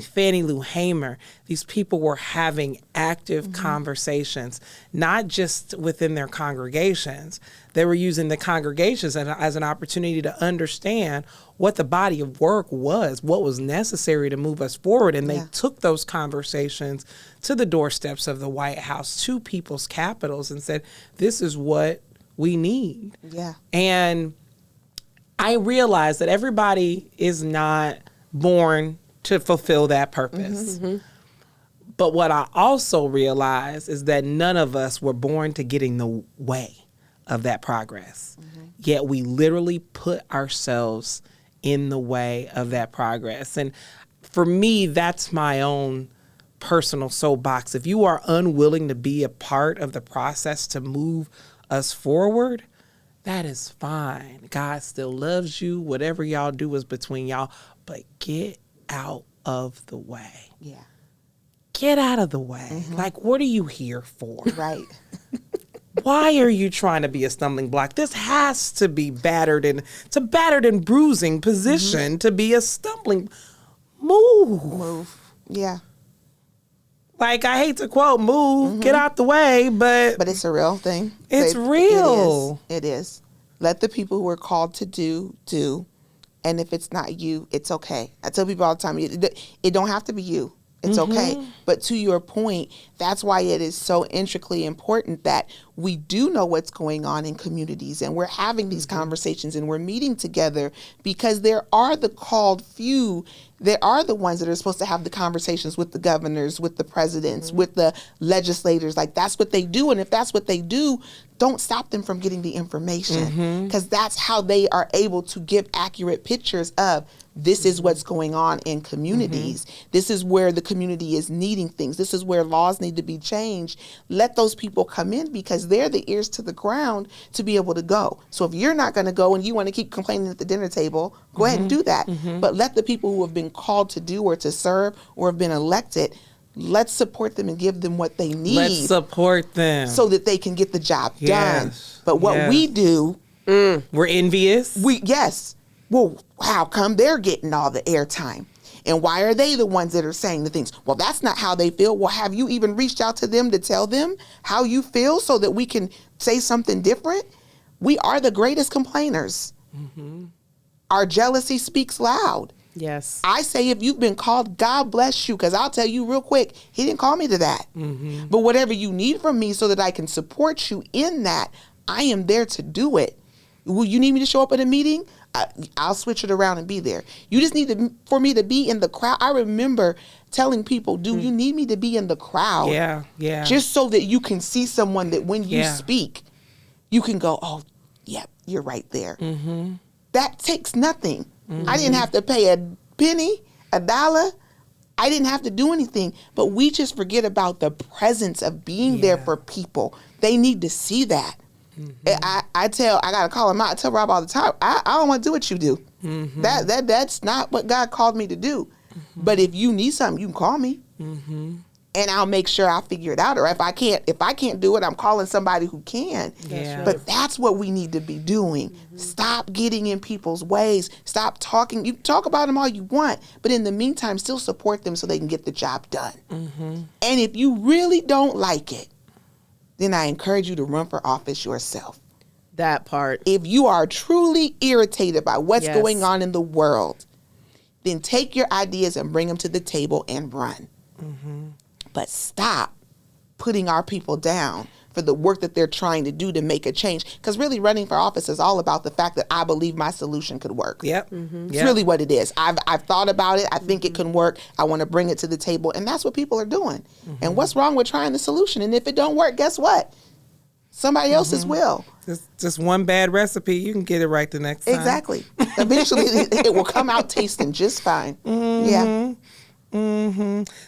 Fannie Lou Hamer. These people were having active conversations, not just within their congregations. They were using the congregations as an opportunity to understand what the body of work was, what was necessary to move us forward. And they took those conversations to the doorsteps of the White House, to people's capitals, and said, this is what we need. Yeah. And I realized that everybody is not born to fulfill that purpose. But what I also realized is that none of us were born to get in the way of that progress. Yet we literally put ourselves in the way of that progress. And for me, that's my own personal soapbox. If you are unwilling to be a part of the process to move us forward, that is fine. God still loves you. Whatever y'all do is between y'all, but get out of the way. Yeah. Get out of the way. Like, what are you here for? Right. Why are you trying to be a stumbling block? This has to be battered and bruising position to be a stumbling. Move. Yeah. Like, I hate to quote, move, get out the way, but it's a real thing. It's real. It is. Let the people who are called to do. And if it's not you, it's okay. I tell people all the time, it don't have to be you. It's okay. But to your point, that's why it is so intricately important that we do know what's going on in communities, and we're having these conversations and we're meeting together, because there are the called few. There are the ones that are supposed to have the conversations with the governors, with the presidents, with the legislators. Like, that's what they do. And if that's what they do, don't stop them from getting the information, because that's how they are able to give accurate pictures of this is what's going on in communities. This is where the community is needing things. This is where laws need to be changed. Let those people come in, because they're the ears to the ground to be able to go. So if you're not going to go and you want to keep complaining at the dinner table, go ahead and do that. But let the people who have been called to do or to serve or have been elected, let's support them and give them what they need. Let's support them so that they can get the job done. But what we do, we're envious. Well, how come they're getting all the airtime? And why are they the ones that are saying the things? Well, that's not how they feel. Well, have you even reached out to them to tell them how you feel so that we can say something different? We are the greatest complainers. Our jealousy speaks loud. Yes. I say, if you've been called, God bless you, because I'll tell you real quick, he didn't call me to that. But whatever you need from me so that I can support you in that, I am there to do it. Will you need me to show up at a meeting? I'll switch it around and be there. You just need for me to be in the crowd. I remember telling people, do you need me to be in the crowd? Yeah. Just so that you can see someone that when you speak, you can go, oh, yeah, you're right there. That takes nothing. I didn't have to pay a penny, $1. I didn't have to do anything. But we just forget about the presence of being there for people. They need to see that. I gotta call him out. I tell Rob all the time, I don't want to do what you do. That's not what God called me to do. But if you need something, you can call me, and I'll make sure I figure it out. Or if I can't do it, I'm calling somebody who can. But that's what we need to be doing. Stop getting in people's ways. Stop talking. You talk about them all you want, but in the meantime, still support them so they can get the job done. And if you really don't like it, then I encourage you to run for office yourself. That part. If you are truly irritated by what's going on in the world, then take your ideas and bring them to the table and run. But stop putting our people down for the work that they're trying to do to make a change. Because really, running for office is all about the fact that I believe my solution could work. It's really what it is. I've thought about it. I think it can work. I want to bring it to the table. And that's what people are doing. And what's wrong with trying the solution? And if it don't work, guess what? Somebody else's will. Just one bad recipe, you can get it right the next time. Exactly. Eventually, it will come out tasting just fine.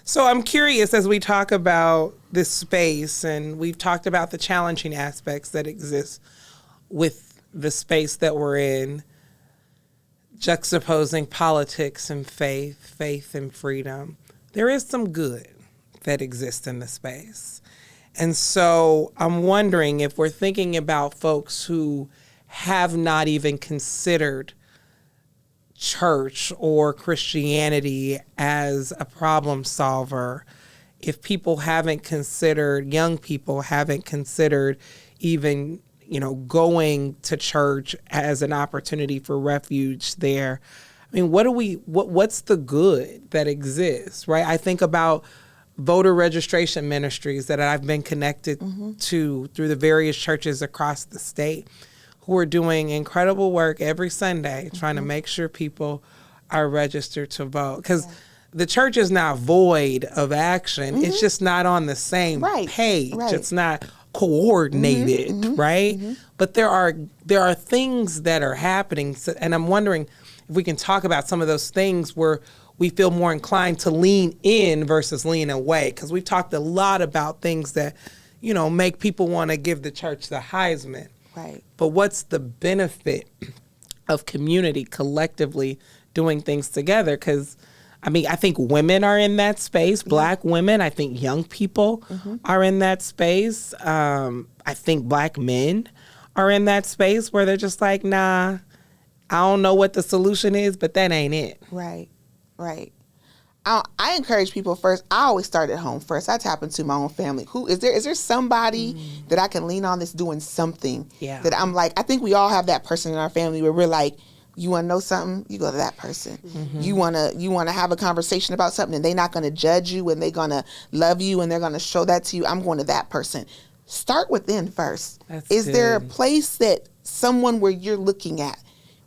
So I'm curious, as we talk about this space, and we've talked about the challenging aspects that exist with the space that we're in, juxtaposing politics and faith and freedom, there is some good that exists in the space. And so I'm wondering if we're thinking about folks who have not even considered church or Christianity as a problem solver if people haven't considered, young people haven't considered even, going to church as an opportunity for refuge there. I mean, what's the good that exists, right? I think about voter registration ministries that I've been connected to through the various churches across the state who are doing incredible work every Sunday trying to make sure people are registered to vote. Because the church is not void of action. It's just not on the same page. Right. It's not coordinated, right? But there are things that are happening. And I'm wondering if we can talk about some of those things where we feel more inclined to lean in versus lean away. Because we've talked a lot about things that, make people want to give the church the Heisman. Right. But what's the benefit of community collectively doing things together? Because, I think women are in that space, Black women. I think young people are in that space. I think Black men are in that space where they're just like, nah, I don't know what the solution is, but that ain't it. Right. I encourage people first. I always start at home first. I tap into my own family. Who is there somebody that I can lean on that's doing something that I'm like, I think we all have that person in our family where we're like, you want to know something? You go to that person. You want to have a conversation about something and they're not going to judge you and they're going to love you and they're going to show that to you. I'm going to that person. Start within first. Is there a place that someone where you're looking at?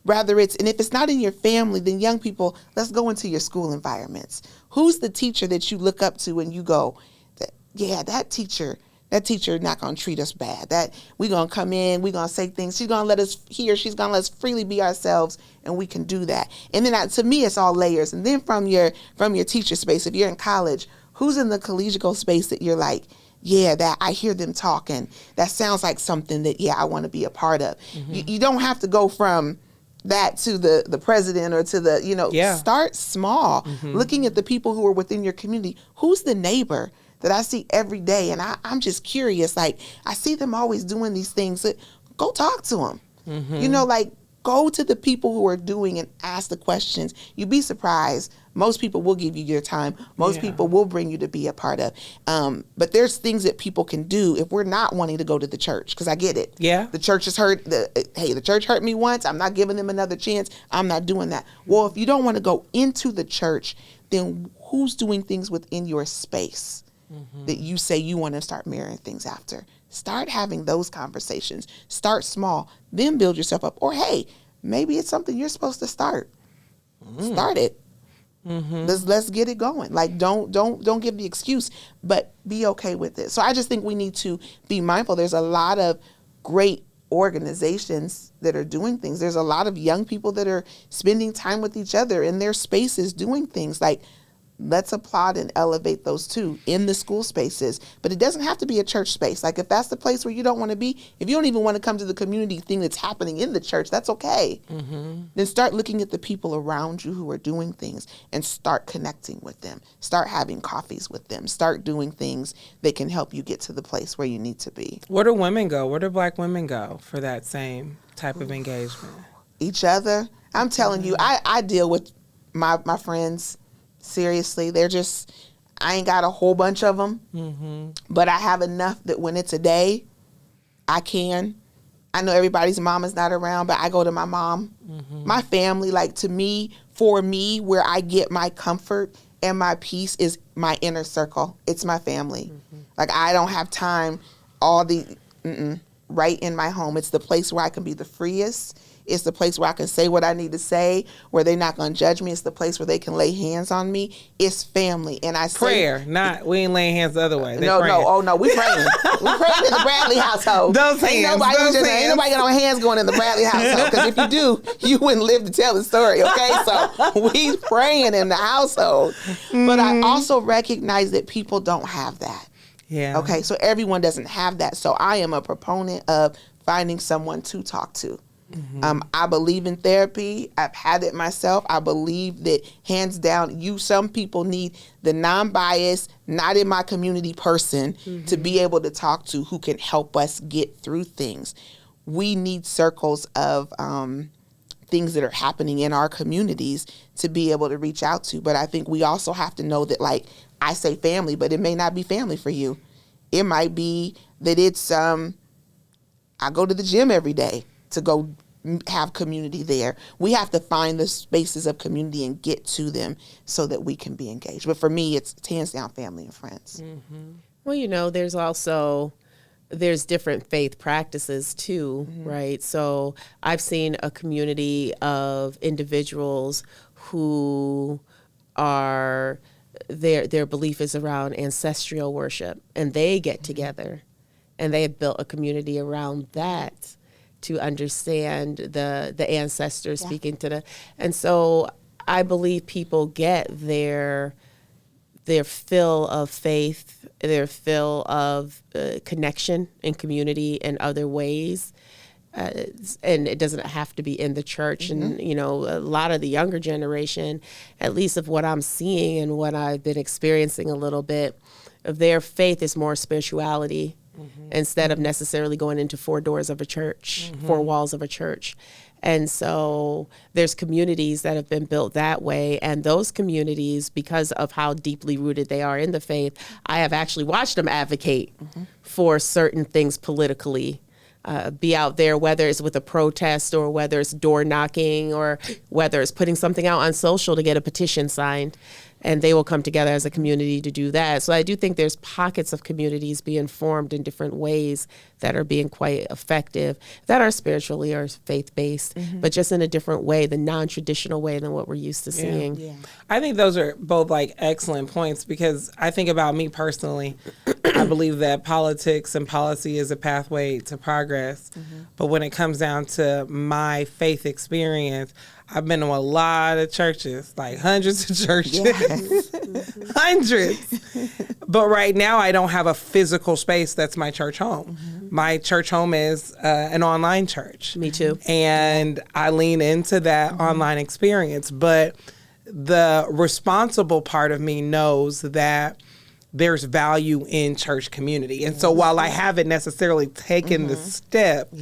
And if it's not in your family, then young people, let's go into your school environments. Who's the teacher that you look up to and you go, that teacher not going to treat us bad. That we're going to come in, we're going to say things. She's going to let us she's going to let us freely be ourselves, and we can do that. And then to me, it's all layers. And then from your teacher space, if you're in college, who's in the collegial space that you're like, that I hear them talking. That sounds like something that, I want to be a part of. You don't have to go from that to the president or to the, start small, looking at the people who are within your community. Who's the neighbor that I see every day? And I'm just curious, like, I see them always doing these things. Go talk to them. Go to the people who are doing and ask the questions. You'd be surprised. Most people will give you your time. Most people will bring you to be a part of. But there's things that people can do if we're not wanting to go to the church, because I get it. Yeah. The church has hurt. The church hurt me once. I'm not giving them another chance. I'm not doing that. Well, if you don't want to go into the church, then who's doing things within your space that you say you want to start mirroring things after? Start having those conversations. Start small, then build yourself up. Or, hey, maybe it's something you're supposed to start. Start it. Let's get it going. Like, don't give the excuse, but be okay with it. So I just think we need to be mindful. There's a lot of great organizations that are doing things. There's a lot of young people that are spending time with each other in their spaces doing things. Like, let's applaud and elevate those too in the school spaces. But it doesn't have to be a church space. Like, if that's the place where you don't want to be, if you don't even want to come to the community thing that's happening in the church, that's okay. Then start looking at the people around you who are doing things and start connecting with them. Start having coffees with them. Start doing things that can help you get to the place where you need to be. Where do women go? Where do Black women go for that same type of engagement? Each other. I'm telling you, I deal with my friends. Seriously, I ain't got a whole bunch of them, but I have enough that when it's a day, I know everybody's mom is not around, but I go to my mom, my family. Like, for me, where I get my comfort and my peace is my inner circle. It's my family. Like, I don't have time right in my home. It's the place where I can be the freest. It's the place where I can say what I need to say, where they're not going to judge me. It's the place where they can lay hands on me. It's family. And I say... Prayer, we ain't laying hands the other way. No, we praying. We praying in the Bradley household. Ain't nobody got no hands going in the Bradley household, because if you do, you wouldn't live to tell the story, okay? So we praying in the household. But I also recognize that people don't have that. Yeah. Okay, so everyone doesn't have that. So I am a proponent of finding someone to talk to. I believe in therapy. I've had it myself. I believe that, hands down, some people need the non-biased, not in my community person to be able to talk to, who can help us get through things. We need circles of things that are happening in our communities to be able to reach out to. But I think we also have to know that, like, I say family, but it may not be family for you. It might be that it's, I go to the gym every day to go have community there. We have to find the spaces of community and get to them so that we can be engaged. But for me, it's hands down family and friends. Mm-hmm. Well, you know, there's different faith practices too, right? So I've seen a community of individuals who are, their belief is around ancestral worship, and they get together and they have built a community around that to understand the ancestors speaking to the, and so I believe people get their fill of faith, their fill of connection and community in other ways. And it doesn't have to be in the church. And, you know, a lot of the younger generation, at least of what I'm seeing and what I've been experiencing a little bit, of their faith is more spirituality instead of necessarily going into four doors of a church, four walls of a church. And so there's communities that have been built that way. And those communities, because of how deeply rooted they are in the faith, I have actually watched them advocate for certain things politically. Be out there, whether it's with a protest or whether it's door knocking or whether it's putting something out on social to get a petition signed. And they will come together as a community to do that. So I do think there's pockets of communities being formed in different ways that are being quite effective, that are spiritually or faith-based, but just in a different way, the non-traditional way than what we're used to seeing. Yeah. I think those are both like excellent points, because I think about me personally, I believe that politics and policy is a pathway to progress. But when it comes down to my faith experience, I've been to a lot of churches, like hundreds of churches, hundreds. But right now I don't have a physical space that's my church home. My church home is an online church. Me too. And I lean into that online experience. But the responsible part of me knows that there's value in church community. And so while I haven't necessarily taken the step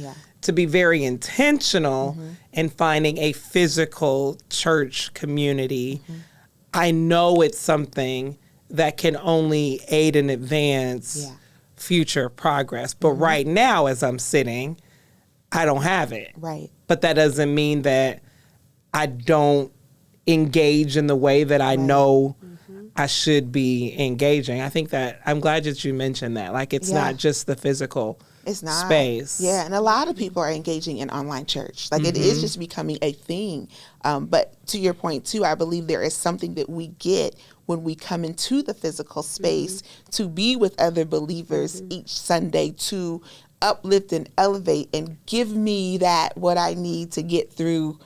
to be very intentional in finding a physical church community, I know it's something that can only aid and advance future progress. But right now, as I'm sitting, I don't have it. Right. But that doesn't mean that I don't engage in the way that I know I should be engaging. I think that I'm glad that you mentioned that. Like, it's not just the physical space. Yeah, and a lot of people are engaging in online church. Like, it is just becoming a thing. But to your point, too, I believe there is something that we get when we come into the physical space to be with other believers each Sunday, to uplift and elevate and give me that what I need to get through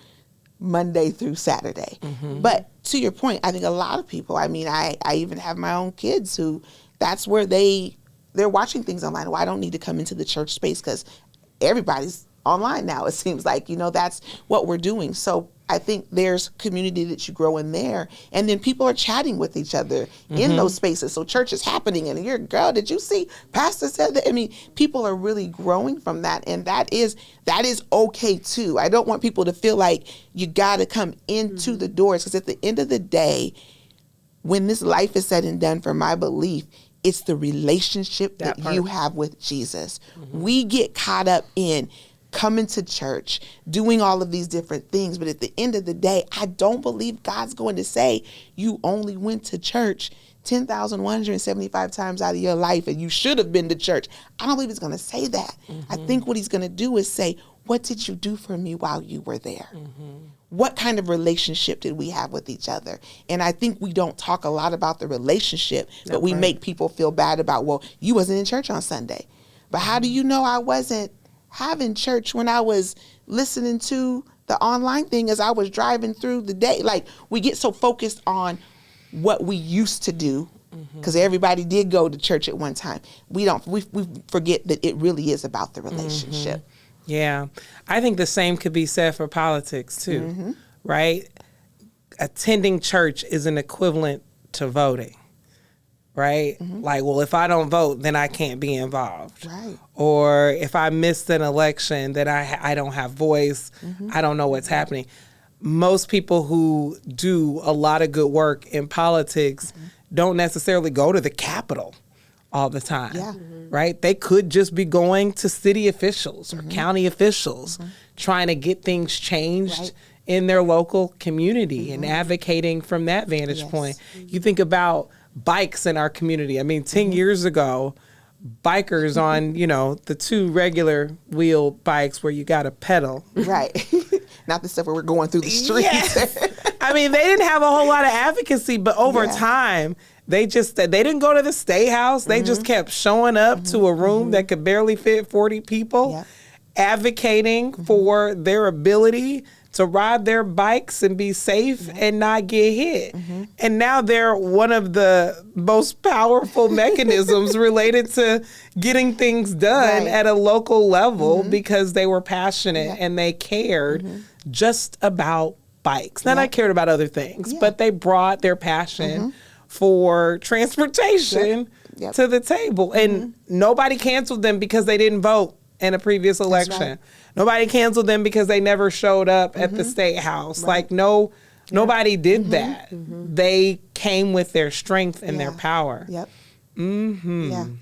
Monday through Saturday. But to your point, I think a lot of people, I mean, I even have my own kids who, that's where they're watching things online. Well, I don't need to come into the church space because everybody's online now. It seems like, you know, that's what we're doing. So I think there's community that you grow in there. And then people are chatting with each other in those spaces. So church is happening. And you're, girl, did you see Pastor said that? I mean, people are really growing from that. And that is okay too. I don't want people to feel like you got to come into the doors. Because at the end of the day, when this life is said and done, for my belief, it's the relationship that you have with Jesus. We get caught up in coming to church, doing all of these different things. But at the end of the day, I don't believe God's going to say you only went to church 10,175 times out of your life and you should have been to church. I don't believe he's going to say that. I think what he's going to do is say, what did you do for me while you were there? What kind of relationship did we have with each other? And I think we don't talk a lot about the relationship, but we make people feel bad about, well, you wasn't in church on Sunday. But how do you know I wasn't having church when I was listening to the online thing as I was driving through the day? Like, we get so focused on what we used to do, because everybody did go to church at one time. We forget that it really is about the relationship. Yeah. I think the same could be said for politics too, right? Attending church is an equivalent to voting, right? Like, well, if I don't vote, then I can't be involved. Right. Or if I missed an election, then I don't have voice. I don't know what's happening. Most people who do a lot of good work in politics don't necessarily go to the Capitol all the time, Yeah. right? They could just be going to city officials or county officials trying to get things changed Right. in their local community and advocating from that vantage Yes. point. You think about bikes in our community. I mean, 10 years ago, bikers on, the 2 regular wheel bikes where you got to pedal. Right. Not the stuff where we're going through the streets. Yes. I mean, they didn't have a whole lot of advocacy, but over time, they didn't go to the State House. They just kept showing up to a room that could barely fit 40 people, Yep. advocating for their ability to ride their bikes and be safe and not get hit. And now they're one of the most powerful mechanisms related to getting things done Right. at a local level because they were passionate and they cared just about bikes. Now, they cared about other things, but they brought their passion for transportation Yep. to the table. And nobody canceled them because they didn't vote in a previous election. right. Nobody canceled them because they never showed up at the State House. Like, nobody did that. They came with their strength and their power. Yep. Yeah. And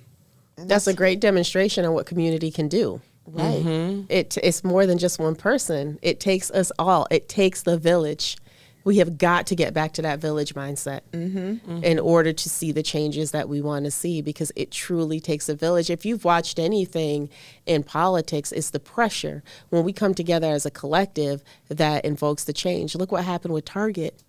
That's a great demonstration of what community can do. right. It's more than just one person. It takes us all. It takes the village. We have got to get back to that village mindset in order to see the changes that we want to see, because it truly takes a village. If you've watched anything in politics, it's the pressure when we come together as a collective that invokes the change. Look what happened with Target.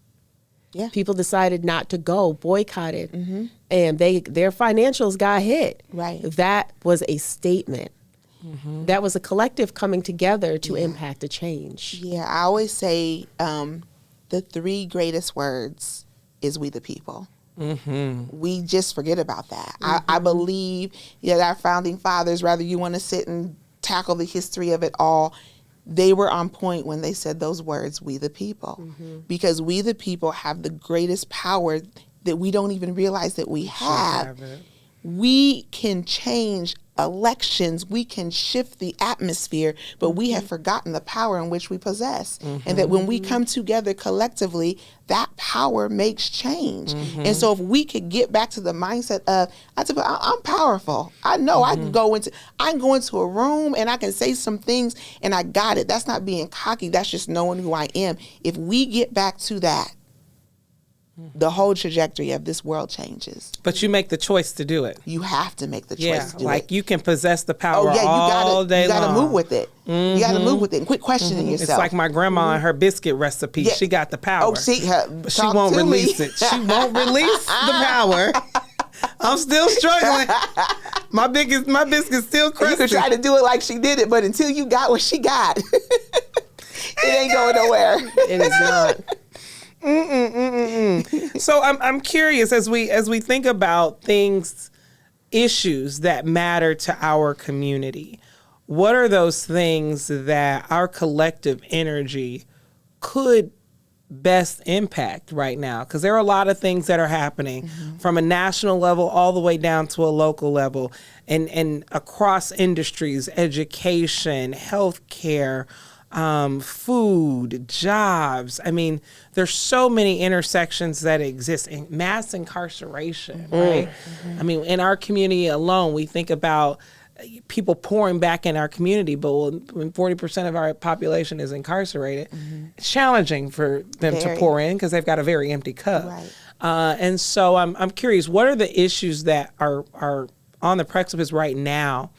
Yeah. People decided not to go, boycotted, and their financials got hit. Right. That was a statement. That was a collective coming together to impact a change. Yeah. I always say the 3 greatest words is we the people. We just forget about that. I believe that our founding fathers, rather you want to sit and tackle the history of it all, they were on point when they said those words, we the people. Because we the people have the greatest power that we don't even realize that we have. We can change elections, we can shift the atmosphere, but we have forgotten the power in which we possess. And that when we come together collectively, that power makes change. And so if we could get back to the mindset of, I'm powerful. I know I can go into a room and I can say some things and I got it. That's not being cocky. That's just knowing who I am. If we get back to that, the whole trajectory of this world changes. But you make the choice to do it. You have to make the choice to do like it. you can possess the power all day long. You gotta move with it. You gotta move with it and quit questioning yourself. It's like my grandma and her biscuit recipe. Yeah. She got the power. Oh, see, but she won't release it. She won't release the power. I'm still struggling. My biscuit's still crusty. You could try to do it like she did it, but until you got what she got, it ain't going nowhere. It is not. So I'm curious, as we think about issues that matter to our community, what are those things that our collective energy could best impact right now? Because there are a lot of things that are happening from a national level all the way down to a local level, and across industries, education, healthcare, food, jobs. I mean, there's so many intersections that exist. In mass incarceration, right? I mean, in our community alone, we think about people pouring back in our community, but when 40% of our population is incarcerated, it's challenging for them to pour in because they've got a very empty cup. Right. And so I'm curious, what are the issues that are on the precipice right now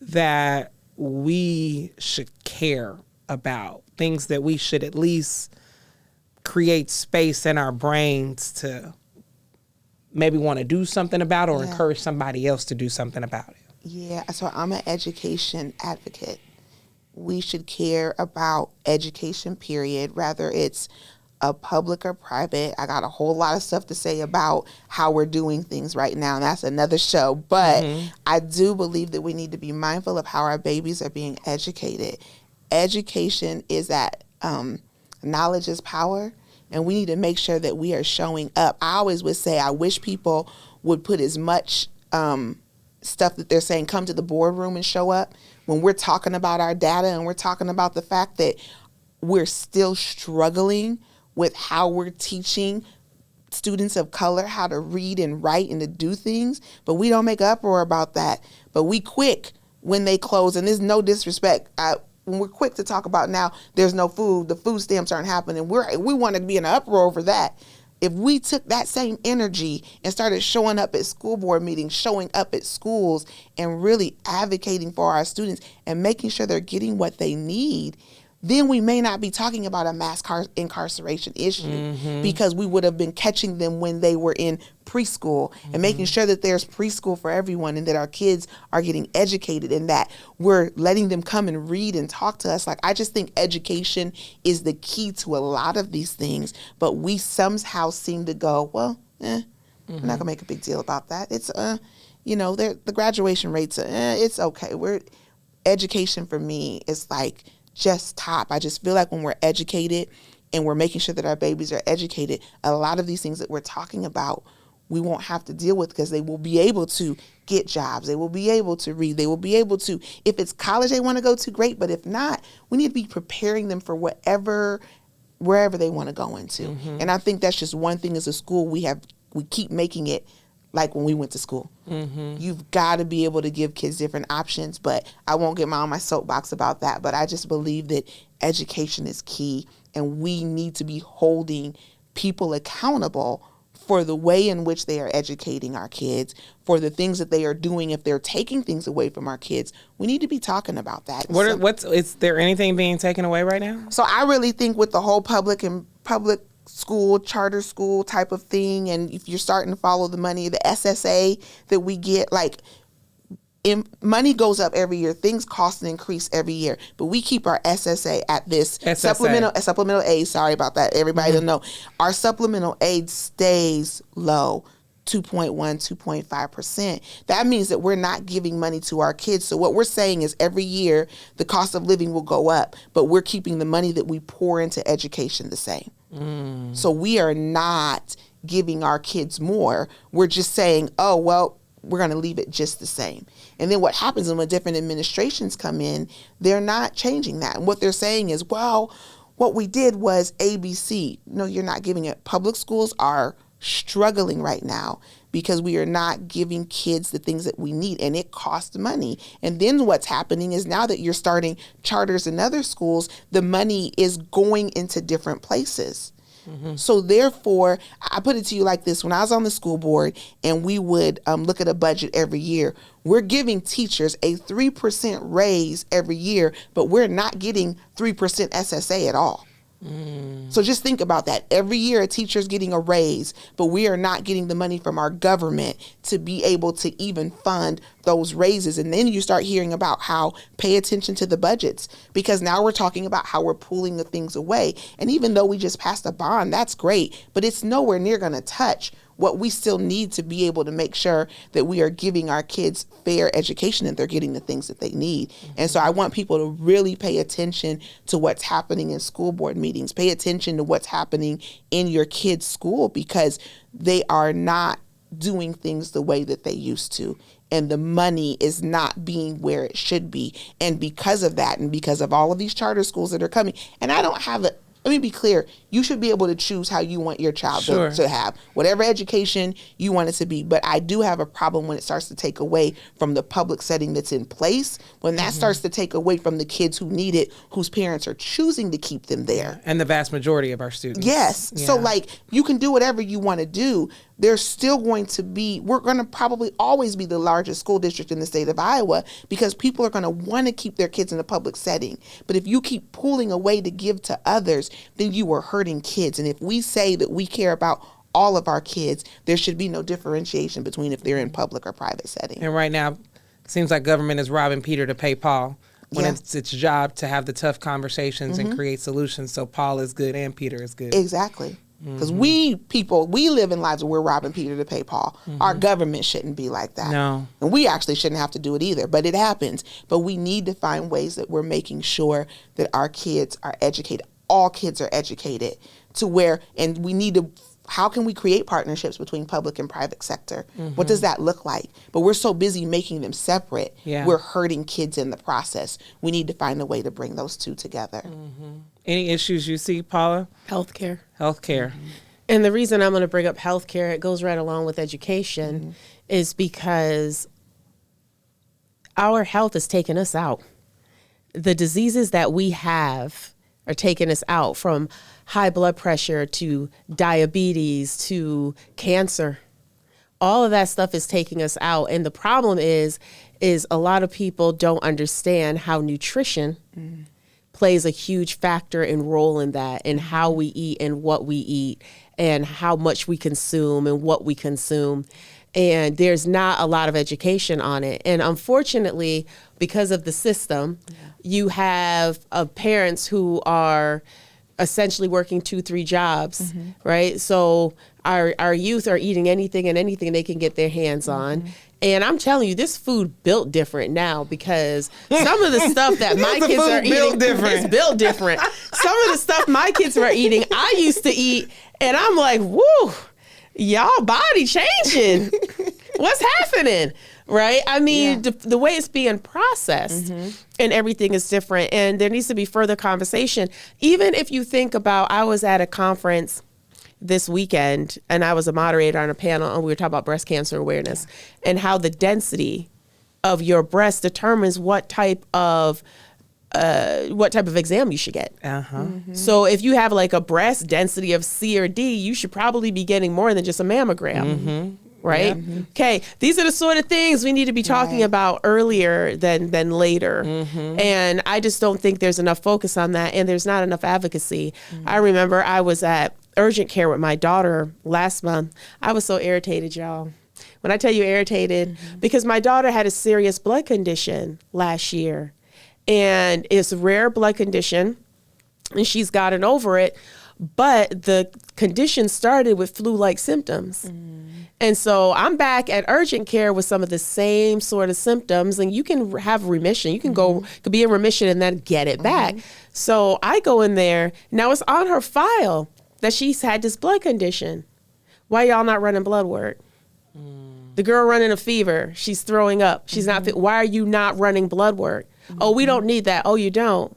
that we should care about, things that we should at least create space in our brains to maybe want to do something about or encourage somebody else to do something about it? Yeah, so I'm an education advocate. We should care about education, period, whether it's a public or private. I got a whole lot of stuff to say about how we're doing things right now, and that's another show. But I do believe that we need to be mindful of how our babies are being educated. Education is that knowledge is power. And we need to make sure that we are showing up. I always would say, I wish people would put as much stuff that they're saying, come to the boardroom and show up. When we're talking about our data and we're talking about the fact that we're still struggling with how we're teaching students of color how to read and write and to do things, but we don't make an uproar about that. But we quick when they close, and there's no disrespect. When we're quick to talk about now, there's no food, the food stamps aren't happening. We want to be in an uproar over that. If we took that same energy and started showing up at school board meetings, showing up at schools, and really advocating for our students and making sure they're getting what they need, then we may not be talking about a mass incarceration issue, because we would have been catching them when they were in preschool and making sure that there's preschool for everyone and that our kids are getting educated and that we're letting them come and read and talk to us. Like, I just think education is the key to a lot of these things, but we somehow seem to go, well, we're not gonna make a big deal about that. It's, the graduation rates, it's okay. Education for me is like, just top. I just feel like when we're educated and we're making sure that our babies are educated, a lot of these things that we're talking about, we won't have to deal with, because they will be able to get jobs. They will be able to read. They will be able to, if it's college they want to go to, great. But if not, we need to be preparing them for wherever they want to go into. And I think that's just one thing as a school, we keep making it like when we went to school. You've got to be able to give kids different options, but I won't get on my soapbox about that. But I just believe that education is key, and we need to be holding people accountable for the way in which they are educating our kids, for the things that they are doing. If they're taking things away from our kids, we need to be talking about that. Is there anything being taken away right now? So I really think with the whole public school, charter school type of thing, and if you're starting to follow the money, the SSA that we get, like, money goes up every year. Things cost and increase every year, but we keep our SSA at this supplemental aid. Sorry about that. Everybody don't know. Our supplemental aid stays low. 2.1, 2.5%. That means that we're not giving money to our kids. So what we're saying is every year the cost of living will go up, but we're keeping the money that we pour into education the same. So we are not giving our kids more. We're just saying, oh, well, we're going to leave it just the same. And then what happens when different administrations come in, they're not changing that. And what they're saying is, well, what we did was ABC. No, you're not giving it. Public schools are struggling right now because we are not giving kids the things that we need, and it costs money. And then what's happening is now that you're starting charters in other schools, the money is going into different places. So therefore, I put it to you like this. When I was on the school board and we would look at a budget every year, we're giving teachers a 3% raise every year, but we're not getting 3% SSA at all. So just think about that. Every year a teacher's getting a raise, but we are not getting the money from our government to be able to even fund those raises. And then you start hearing about how pay attention to the budgets, because now we're talking about how we're pulling the things away. And even though we just passed a bond, that's great, but it's nowhere near going to touch what we still need to be able to make sure that we are giving our kids fair education and they're getting the things that they need. And so I want people to really pay attention to what's happening in school board meetings, pay attention to what's happening in your kids' school, because they are not doing things the way that they used to. And the money is not being where it should be. And because of that, and because of all of these charter schools that are coming, and I don't have let me be clear, you should be able to choose how you want your child to have whatever education you want it to be. But I do have a problem when it starts to take away from the public setting that's in place, when that starts to take away from the kids who need it, whose parents are choosing to keep them there. And the vast majority of our students. Yes. Yeah. So like, you can do whatever you want to do. There's still going to be, we're going to probably always be the largest school district in the state of Iowa, because people are going to want to keep their kids in a public setting. But if you keep pulling away to give to others, then you are hurting kids. And if we say that we care about all of our kids, there should be no differentiation between if they're in public or private setting. And right now, it seems like government is robbing Peter to pay Paul, when it's its job to have the tough conversations and create solutions. So Paul is good and Peter is good. Exactly. Because we live in lives where we're robbing Peter to pay Paul. Our government shouldn't be like that. No. And we actually shouldn't have to do it either, but it happens. But we need to find ways that we're making sure that our kids are educated. all kids are educated to where, and we need to, how can we create partnerships between public and private sector? What does that look like? But we're so busy making them separate, we're hurting kids in the process. We need to find a way to bring those two together. Any issues you see, Paula? Healthcare. Mm-hmm. And the reason I'm going to bring up healthcare, it goes right along with education, is because our health is taking us out. The diseases that we have are taking us out, from high blood pressure to diabetes to cancer. All of that stuff is taking us out. And the problem is a lot of people don't understand how nutrition plays a huge factor and role in that, and how we eat and what we eat and how much we consume and what we consume. And there's not a lot of education on it. And unfortunately, because of the system, you have parents who are essentially working 2-3 jobs, right? So our youth are eating anything and anything they can get their hands on. And I'm telling you, this food built different now, because some of the stuff that my kids are eating is built different. Some of the stuff my kids were eating, I used to eat, and I'm like, woo, y'all body changing. What's happening? Right? I mean, the way it's being processed and everything is different. And there needs to be further conversation. Even if you think about, I was at a conference this weekend, and I was a moderator on a panel, and we were talking about breast cancer awareness and how the density of your breast determines what type of exam you should get. So if you have like a breast density of C or D, you should probably be getting more than just a mammogram. Right? Okay. These are the sort of things we need to be talking about earlier than later. And I just don't think there's enough focus on that, and there's not enough advocacy. I remember I was at urgent care with my daughter last month. I was so irritated, y'all. When I tell you irritated, because my daughter had a serious blood condition last year, and it's a rare blood condition, and she's gotten over it, but the condition started with flu-like symptoms. And so I'm back at urgent care with some of the same sort of symptoms, and you can have remission. You can could be in remission and then get it back. So I go in there. Now it's on her file that she's had this blood condition. Why y'all not running blood work? The girl running a fever. She's throwing up. She's not fit. Why are you not running blood work? Oh, we don't need that. Oh, you don't?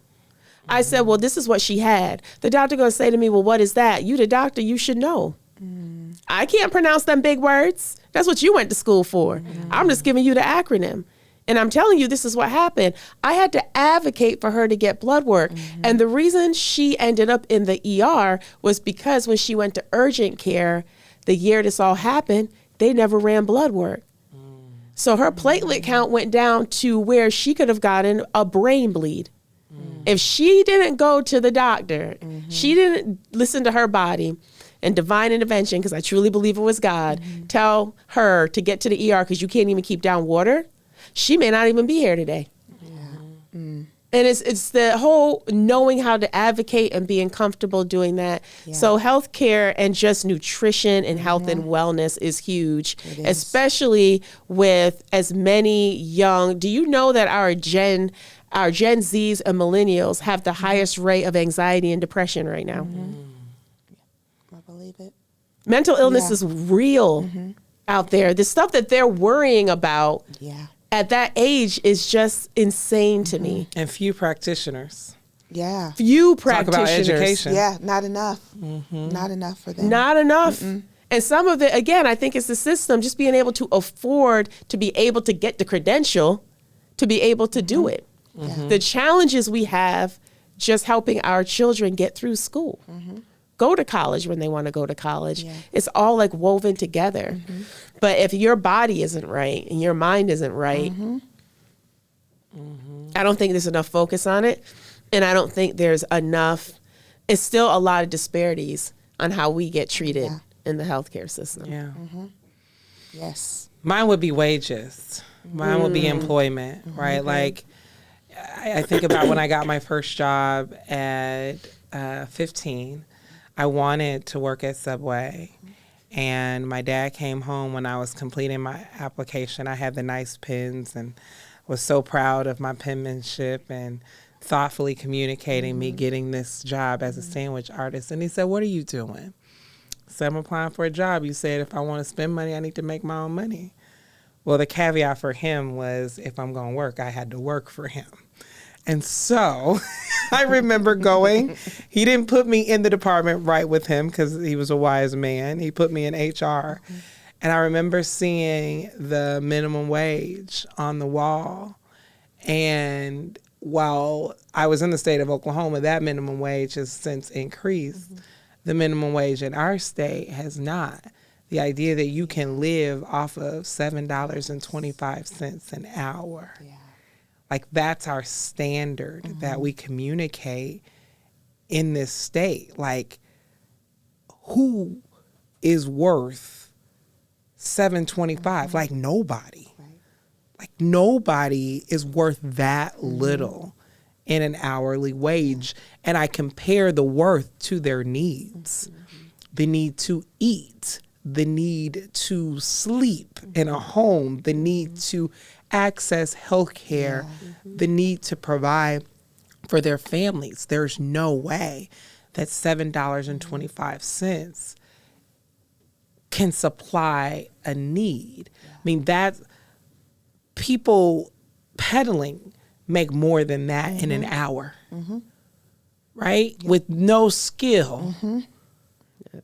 I said, well, this is what she had. The doctor going to say to me, well, what is that? You the doctor, you should know. I can't pronounce them big words. That's what you went to school for. I'm just giving you the acronym. And I'm telling you, this is what happened. I had to advocate for her to get blood work. And the reason she ended up in the ER was because when she went to urgent care, the year this all happened, they never ran blood work. So her platelet count went down to where she could have gotten a brain bleed. If she didn't go to the doctor, she didn't listen to her body and divine intervention, because I truly believe it was God, tell her to get to the ER because you can't even keep down water, she may not even be here today. And it's the whole knowing how to advocate and being comfortable doing that. So healthcare and just nutrition and health and wellness is huge, especially with as many young. Do you know that our Gen Zs and millennials have the highest rate of anxiety and depression right now? I believe it. Mental illness is real out there. The stuff that they're worrying about at that age is just insane to me. And few practitioners. Few Talk about practitioners. education. Not enough. Not enough for them. Not enough. And some of it, again, I think it's the system, just being able to afford to be able to get the credential to be able to do it. The challenges we have just helping our children get through school. Go to college when they want to go to college. It's all like woven together. But if your body isn't right and your mind isn't right, I don't think there's enough focus on it. And I don't think there's enough, it's still a lot of disparities on how we get treated in the healthcare system. Yes. Mine would be wages. Mine would be employment, right? Like, I think about when I got my first job at 15, I wanted to work at Subway. And my dad came home when I was completing my application. I had the nice pens and was so proud of my penmanship and thoughtfully communicating me getting this job as a sandwich artist. And he said, what are you doing? I said, I'm applying for a job. You said if I want to spend money, I need to make my own money. Well, the caveat for him was if I'm going to work, I had to work for him. And so I remember going, he didn't put me in the department right with him because he was a wise man. He put me in HR. And I remember seeing the minimum wage on the wall. And while I was in the state of Oklahoma, that minimum wage has since increased. The minimum wage in our state has not. The idea that you can live off of $7.25 an hour. Yeah. Like that's our standard that we communicate in this state. Like who is worth $7.25? Like nobody. Right. Like nobody is worth that little in an hourly wage. And I compare the worth to their needs. The need to eat, the need to sleep in a home, the need to access health care, the need to provide for their families. There's no way that $7.25 can supply a need. I mean, that people peddling make more than that in an hour, right? With no skill,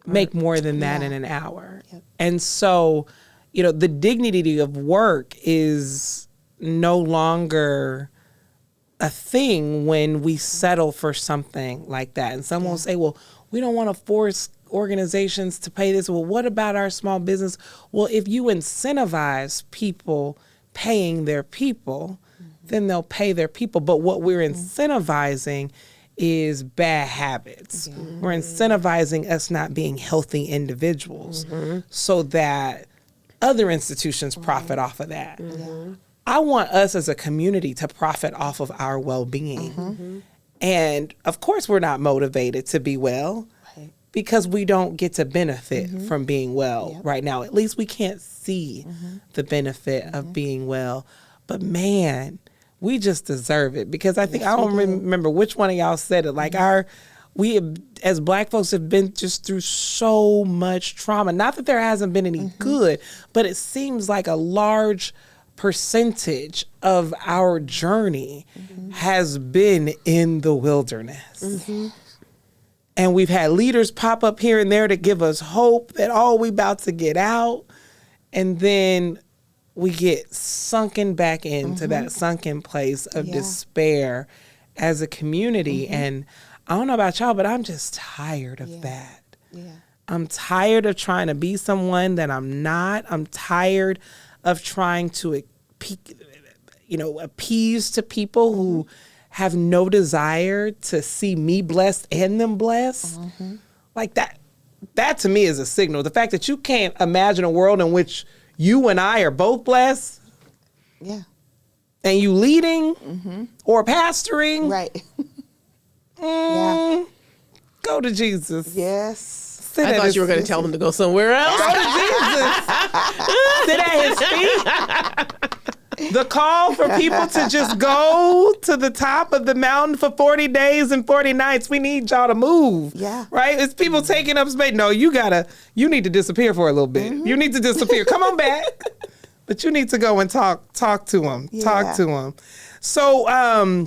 make more than that in an hour. And so, you know, the dignity of work is no longer a thing when we settle for something like that. And someone will say, well, we don't want to force organizations to pay this. Well, what about our small business? Well, if you incentivize people paying their people, then they'll pay their people. But what we're incentivizing is bad habits. We're incentivizing us not being healthy individuals so that other institutions profit off of that. I want us as a community to profit off of our well-being. And of course, we're not motivated to be well because we don't get to benefit from being well right now. At least we can't see the benefit of being well. But man, we just deserve it because I think, I don't remember which one of y'all said it. Like we have, as Black folks have been just through so much trauma. Not that there hasn't been any good, but it seems like a large percentage of our journey has been in the wilderness. And we've had leaders pop up here and there to give us hope that, oh, we about to get out. And then we get sunken back into that sunken place of despair as a community. And I don't know about y'all, but I'm just tired of that. I'm tired of trying to be someone that I'm not. I'm tired of trying to, appease to people who have no desire to see me blessed and them blessed. Like that to me is a signal. The fact that you can't imagine a world in which you and I are both blessed. And you leading or pastoring. Right. Go to Jesus. Yes. I thought you were going to tell them to go somewhere else. Go to Jesus. Sit at his feet. The call for people to just go to the top of the mountain for 40 days and 40 nights. We need y'all to move. Right? It's people taking up space. No, you need to disappear for a little bit. You need to disappear. Come on back. But you need to go and talk to them. Talk to them. So,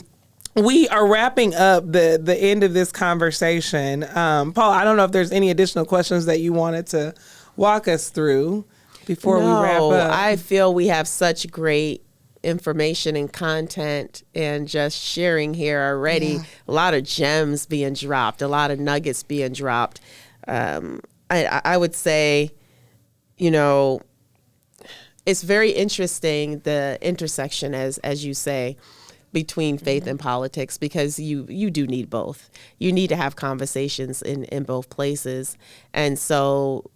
we are wrapping up the end of this conversation. Paul, I don't know if there's any additional questions that you wanted to walk us through before we wrap up. I feel we have such great information and content and just sharing here already. A lot of gems being dropped, a lot of nuggets being dropped. I would say, it's very interesting, the intersection, as you say, between faith and politics, because you do need both. You need to have conversations in both places. And so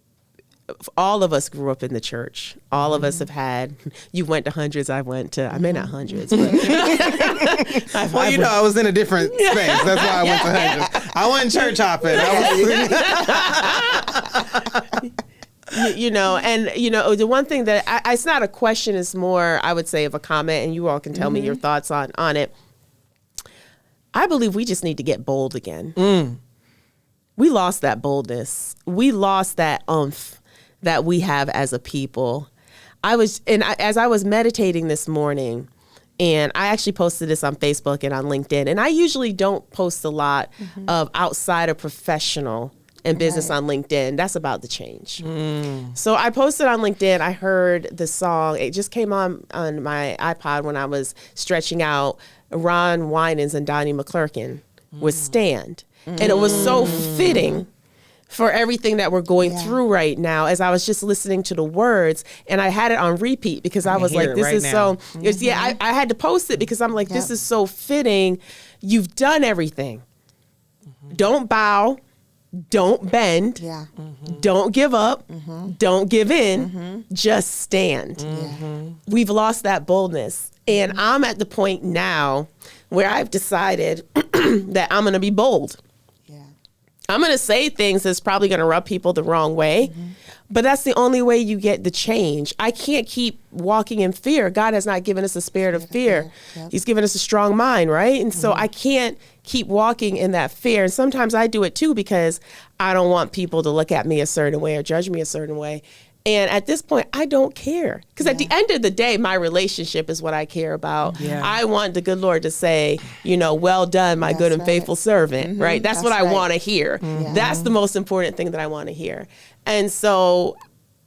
all of us grew up in the church. All of us have had, you went to hundreds, I may not hundreds, but. I was in a different space. That's why I went to hundreds. I wasn't church hopping. The one thing that it's not a question, it's more, I would say, of a comment, and you all can tell me your thoughts on it. I believe we just need to get bold again. We lost that boldness. We lost that oomph that we have as a people. As I was meditating this morning, and I actually posted this on Facebook and on LinkedIn, and I usually don't post a lot of outside of professional and business on LinkedIn. That's about to change. So I posted on LinkedIn, I heard the song, it just came on my iPod when I was stretching out, Ron Winans and Donnie McClurkin with Stand. And it was so fitting for everything that we're going through right now, as I was just listening to the words, and I had it on repeat because I was like, this is so, I had to post it because I'm like, this is so fitting. You've done everything. Don't bow. Don't bend. Don't give up. Don't give in. Just stand. We've lost that boldness. And I'm at the point now where I've decided that I'm going to be bold. I'm going to say things that's probably going to rub people the wrong way, but that's the only way you get the change. I can't keep walking in fear. God has not given us a spirit of fear. He's given us a strong mind, right? And so I can't keep walking in that fear. And sometimes I do it too because I don't want people to look at me a certain way or judge me a certain way. And at this point, I don't care. Because at the end of the day, my relationship is what I care about. I want the good Lord to say, well done, my good and faithful servant, right? That's what I want to hear. That's the most important thing that I want to hear. And so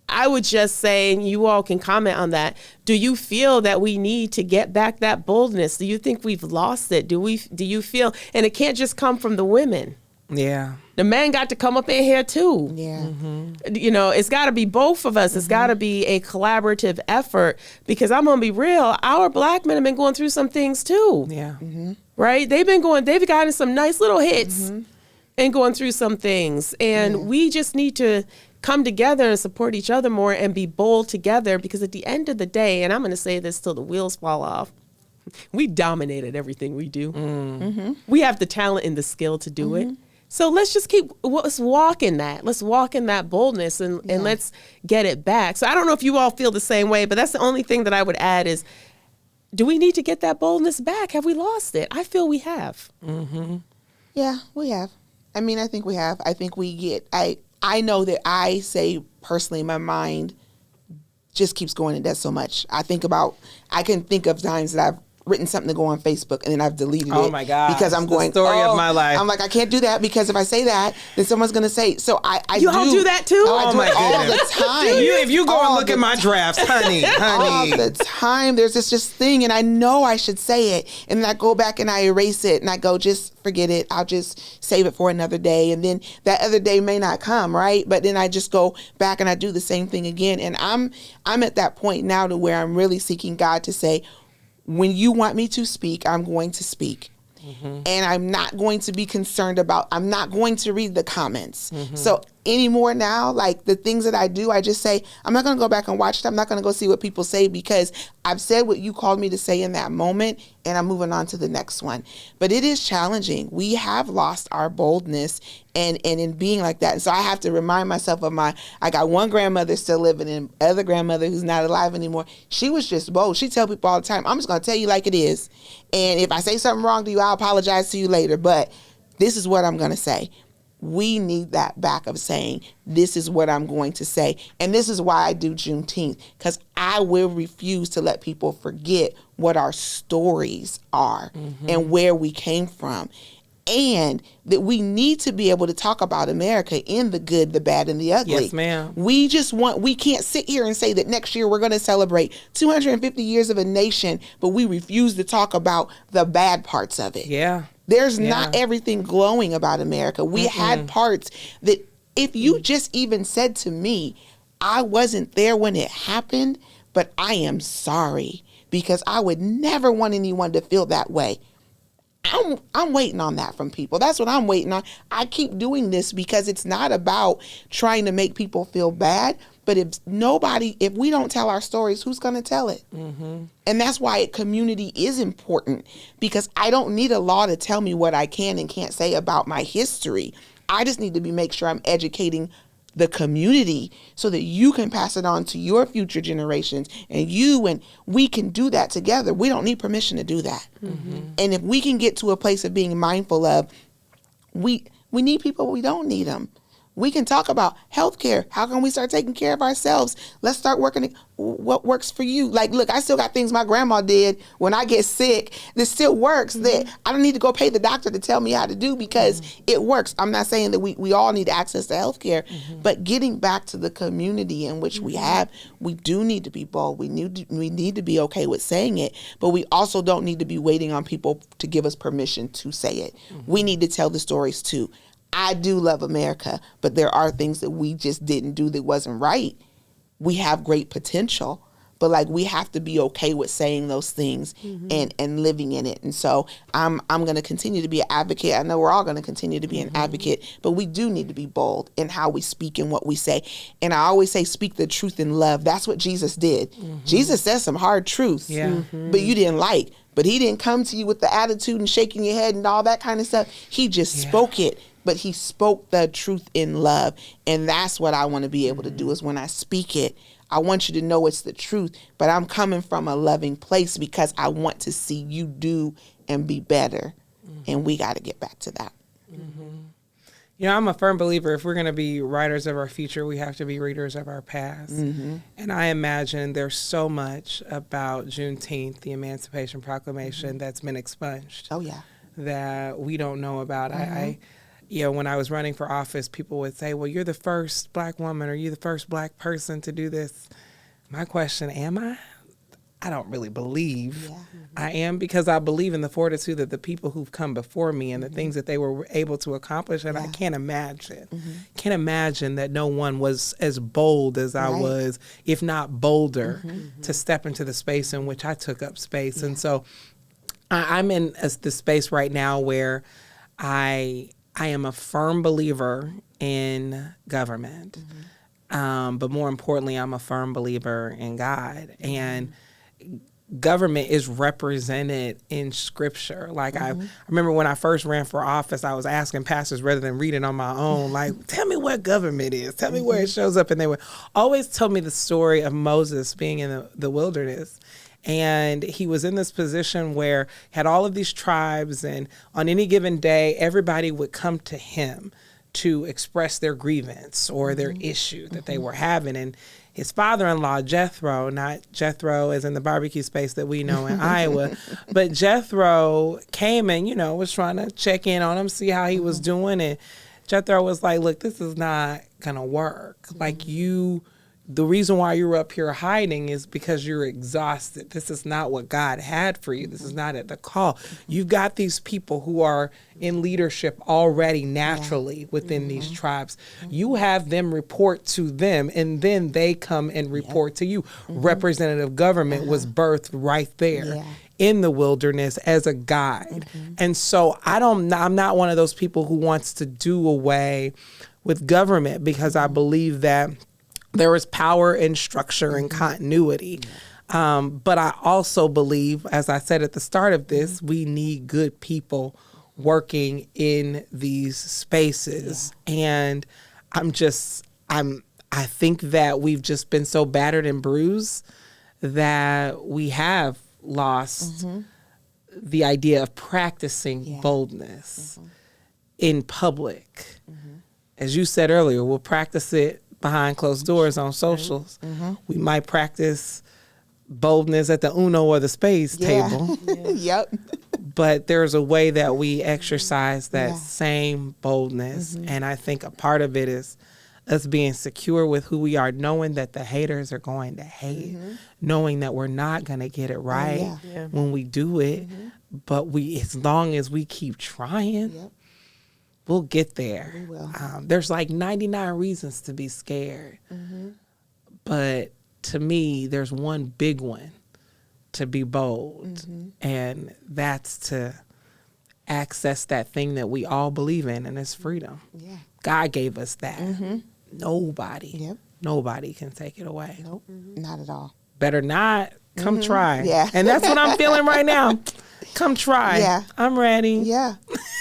I would just say, and you all can comment on that, do you feel that we need to get back that boldness? Do you think we've lost it? Do you feel, and it can't just come from the women. The men got to come up in here too. It's got to be both of us. It's got to be a collaborative effort, because I'm going to be real. Our black men have been going through some things too. Right? They've gotten some nice little hits and going through some things. And we just need to come together and support each other more and be bold together, because at the end of the day, and I'm going to say this till the wheels fall off, we dominated everything we do. We have the talent and the skill to do it. So let's just let's walk in that. Let's walk in that boldness and let's get it back. So I don't know if you all feel the same way, but that's the only thing that I would add is, do we need to get that boldness back? Have we lost it? I feel we have. Yeah, we have. I mean, I think we have. I think I know that I say personally, my mind just keeps going and does so much. I can think of times that I've written something to go on Facebook and then I've deleted it. Oh my God. Because I'm going, story of my life. I'm like, I can't do that, because if I say that, then someone's going to say, so I you all do that too? I do it all the time. If you go and look at my drafts, honey. All the time. There's this thing, and I know I should say it, and then I go back and I erase it, and I go, just forget it. I'll just save it for another day, and then that other day may not come, right? But then I just go back and I do the same thing again, and I'm at that point now to where I'm really seeking God to say, when you want me to speak, I'm going to speak. And I'm not going to be concerned I'm not going to read the comments. So anymore now, like the things that I do, I just say, I'm not going to go back and watch it. I'm not going to go see what people say, because I've said what you called me to say in that moment, and I'm moving on to the next one. But it is challenging. We have lost our boldness and in being like that. And so I have to remind myself of I got one grandmother still living, and other grandmother who's not alive anymore. She was just bold. She tell people all the time, I'm just going to tell you like it is. And if I say something wrong to you, I'll apologize to you later. But this is what I'm going to say. We need that back of saying, this is what I'm going to say. And this is why I do Juneteenth, because I will refuse to let people forget what our stories are and where we came from. And that we need to be able to talk about America in the good, the bad, and the ugly. Yes, ma'am. We can't sit here and say that next year we're going to celebrate 250 years of a nation, but we refuse to talk about the bad parts of it. There's not everything glowing about America. We had parts that, if you just even said to me, I wasn't there when it happened, but I am sorry, because I would never want anyone to feel that way. I'm waiting on that from people. That's what I'm waiting on. I keep doing this because it's not about trying to make people feel bad, but if we don't tell our stories, who's going to tell it? And that's why community is important, because I don't need a law to tell me what I can and can't say about my history. I just need to make sure I'm educating the community so that you can pass it on to your future generations, and we can do that together. We don't need permission to do that. And if we can get to a place of being mindful of, we need people, we don't need them. We can talk about healthcare. How can we start taking care of ourselves? Let's start working what works for you. Like, look, I still got things my grandma did when I get sick. This still works. That I don't need to go pay the doctor to tell me how to do, because it works. I'm not saying that we all need access to healthcare, but getting back to the community in which we do need to be bold. We need to be okay with saying it, but we also don't need to be waiting on people to give us permission to say it. We need to tell the stories too. I do love America, but there are things that we just didn't do that wasn't right. We have great potential, but like, we have to be okay with saying those things and living in it. And so I'm going to continue to be an advocate. I know we're all going to continue to be an advocate, but we do need to be bold in how we speak and what we say. And I always say, speak the truth in love. That's what Jesus did. Jesus said some hard truths, but you didn't like. But he didn't come to you with the attitude and shaking your head and all that kind of stuff. He just spoke it. But he spoke the truth in love. And that's what I want to be able to do, is when I speak it, I want you to know it's the truth, but I'm coming from a loving place because I want to see you do and be better. And we got to get back to that. You know, I'm a firm believer, if we're going to be writers of our future, we have to be readers of our past. And I imagine there's so much about Juneteenth, the Emancipation Proclamation, that's been expunged. Oh, yeah. That we don't know about. You know, when I was running for office, people would say, well, you're the first Black woman, or you're the first Black person to do this. My question, am I? I don't really believe I am, because I believe in the fortitude of the people who've come before me and the things that they were able to accomplish. And I can't imagine, that no one was as bold as I was, if not bolder, to step into the space in which I took up space. And so I'm in the space right now where I am a firm believer in government, but more importantly, I'm a firm believer in God. And government is represented in Scripture. Like, I remember when I first ran for office, I was asking pastors, rather than reading on my own, like, tell me what government is. Tell me where it shows up. And they would always tell me the story of Moses being in the wilderness. And he was in this position where he had all of these tribes, and on any given day, everybody would come to him to express their grievance or their issue that they were having. And his father-in-law, Jethro, not Jethro as in the barbecue space that we know in Iowa, but Jethro came and, was trying to check in on him, see how he was doing. And Jethro was like, look, this is not going to work. Like, the reason why you're up here hiding is because you're exhausted. This is not what God had for you. This is not at the call. You've got these people who are in leadership already naturally within these tribes. You have them report to them, and then they come and report to you. Representative government was birthed right there in the wilderness as a guide. And so I'm not one of those people who wants to do away with government, because I believe that there is power in structure and continuity. But I also believe, as I said at the start of this, we need good people working in these spaces. And I think that we've just been so battered and bruised that we have lost the idea of practicing boldness in public. As you said earlier, we'll practice it behind closed doors on socials. We might practice boldness at the Uno or the Spades table. But there's a way that we exercise that same boldness. And I think a part of it is us being secure with who we are, knowing that the haters are going to hate, knowing that we're not going to get it right when we do it. But as long as we keep trying, we'll get there. We will. There's like 99 reasons to be scared. But to me, there's one big one to be bold. And that's to access that thing that we all believe in, and it's freedom. God gave us that. Nobody can take it away. Nope, not at all. Better not. Come try. And that's what I'm feeling right now. Come try. I'm ready.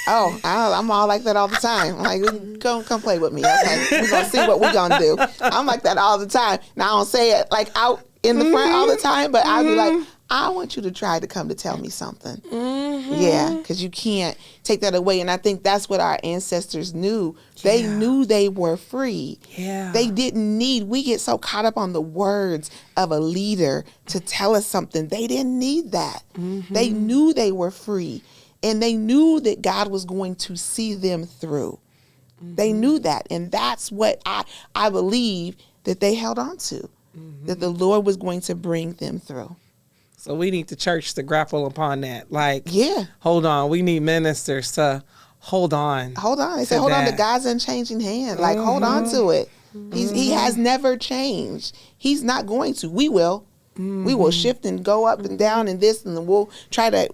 I'm all like that all the time. I'm like, come play with me. Okay, we're gonna see what we're gonna do. I'm like that all the time. Now I don't say it like out in the front all the time, but I'll be like, I want you to try to come to tell me something. Yeah, because you can't take that away. And I think that's what our ancestors knew. They knew they were free. Yeah. They didn't need, we get so caught up on the words of a leader to tell us something. They didn't need that. They knew they were free. And they knew that God was going to see them through. They knew that. And that's what I believe that they held on to, that the Lord was going to bring them through. So we need the church to grapple upon that. Like, Yeah. hold on. We need ministers to hold on. Hold on. They say, hold on to God's unchanging hand. Like, hold on to it. He has never changed. He's not going to. We will. We will shift and go up and down and this, and then we'll try to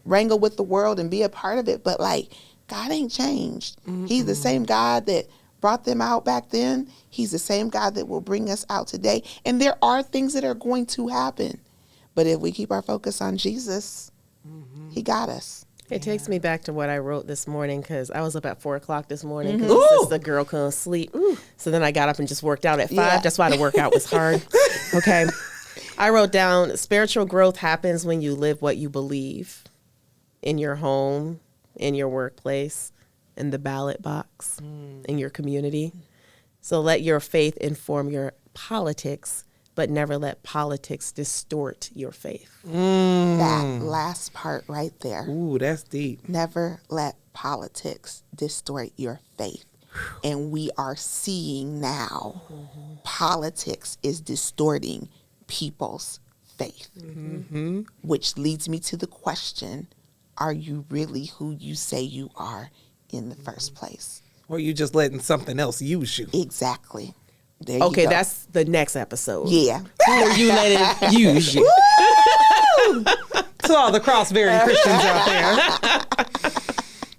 wrangle with the world and be a part of it. But, like, God ain't changed. He's the same God that brought them out back then. He's the same God that will bring us out today. And there are things that are going to happen. But if we keep our focus on Jesus, he got us. It takes me back to what I wrote this morning, because I was up at 4 o'clock this morning because the girl couldn't sleep. So then I got up and just worked out at 5. Yeah. That's why the workout was hard. Okay. I wrote down, spiritual growth happens when you live what you believe in your home, in your workplace, in the ballot box, in your community. So let your faith inform your politics, but never let politics distort your faith. That last part right there. Ooh, that's deep. Never let politics distort your faith. And we are seeing now politics is distorting people's faith, which leads me to the question, are you really who you say you are in the first place? Or you just letting something else use you. Exactly. There Okay, you go. that's the next episode. Yeah. Who are you letting use you? To all the cross-bearing Christians out there.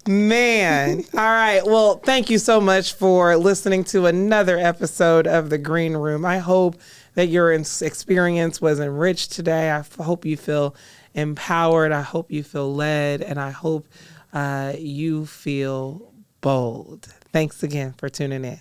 Man. All right. Well, thank you so much for listening to another episode of The Green Room. I hope that your experience was enriched today. I hope you feel empowered. I hope you feel led. And I hope you feel bold. Thanks again for tuning in.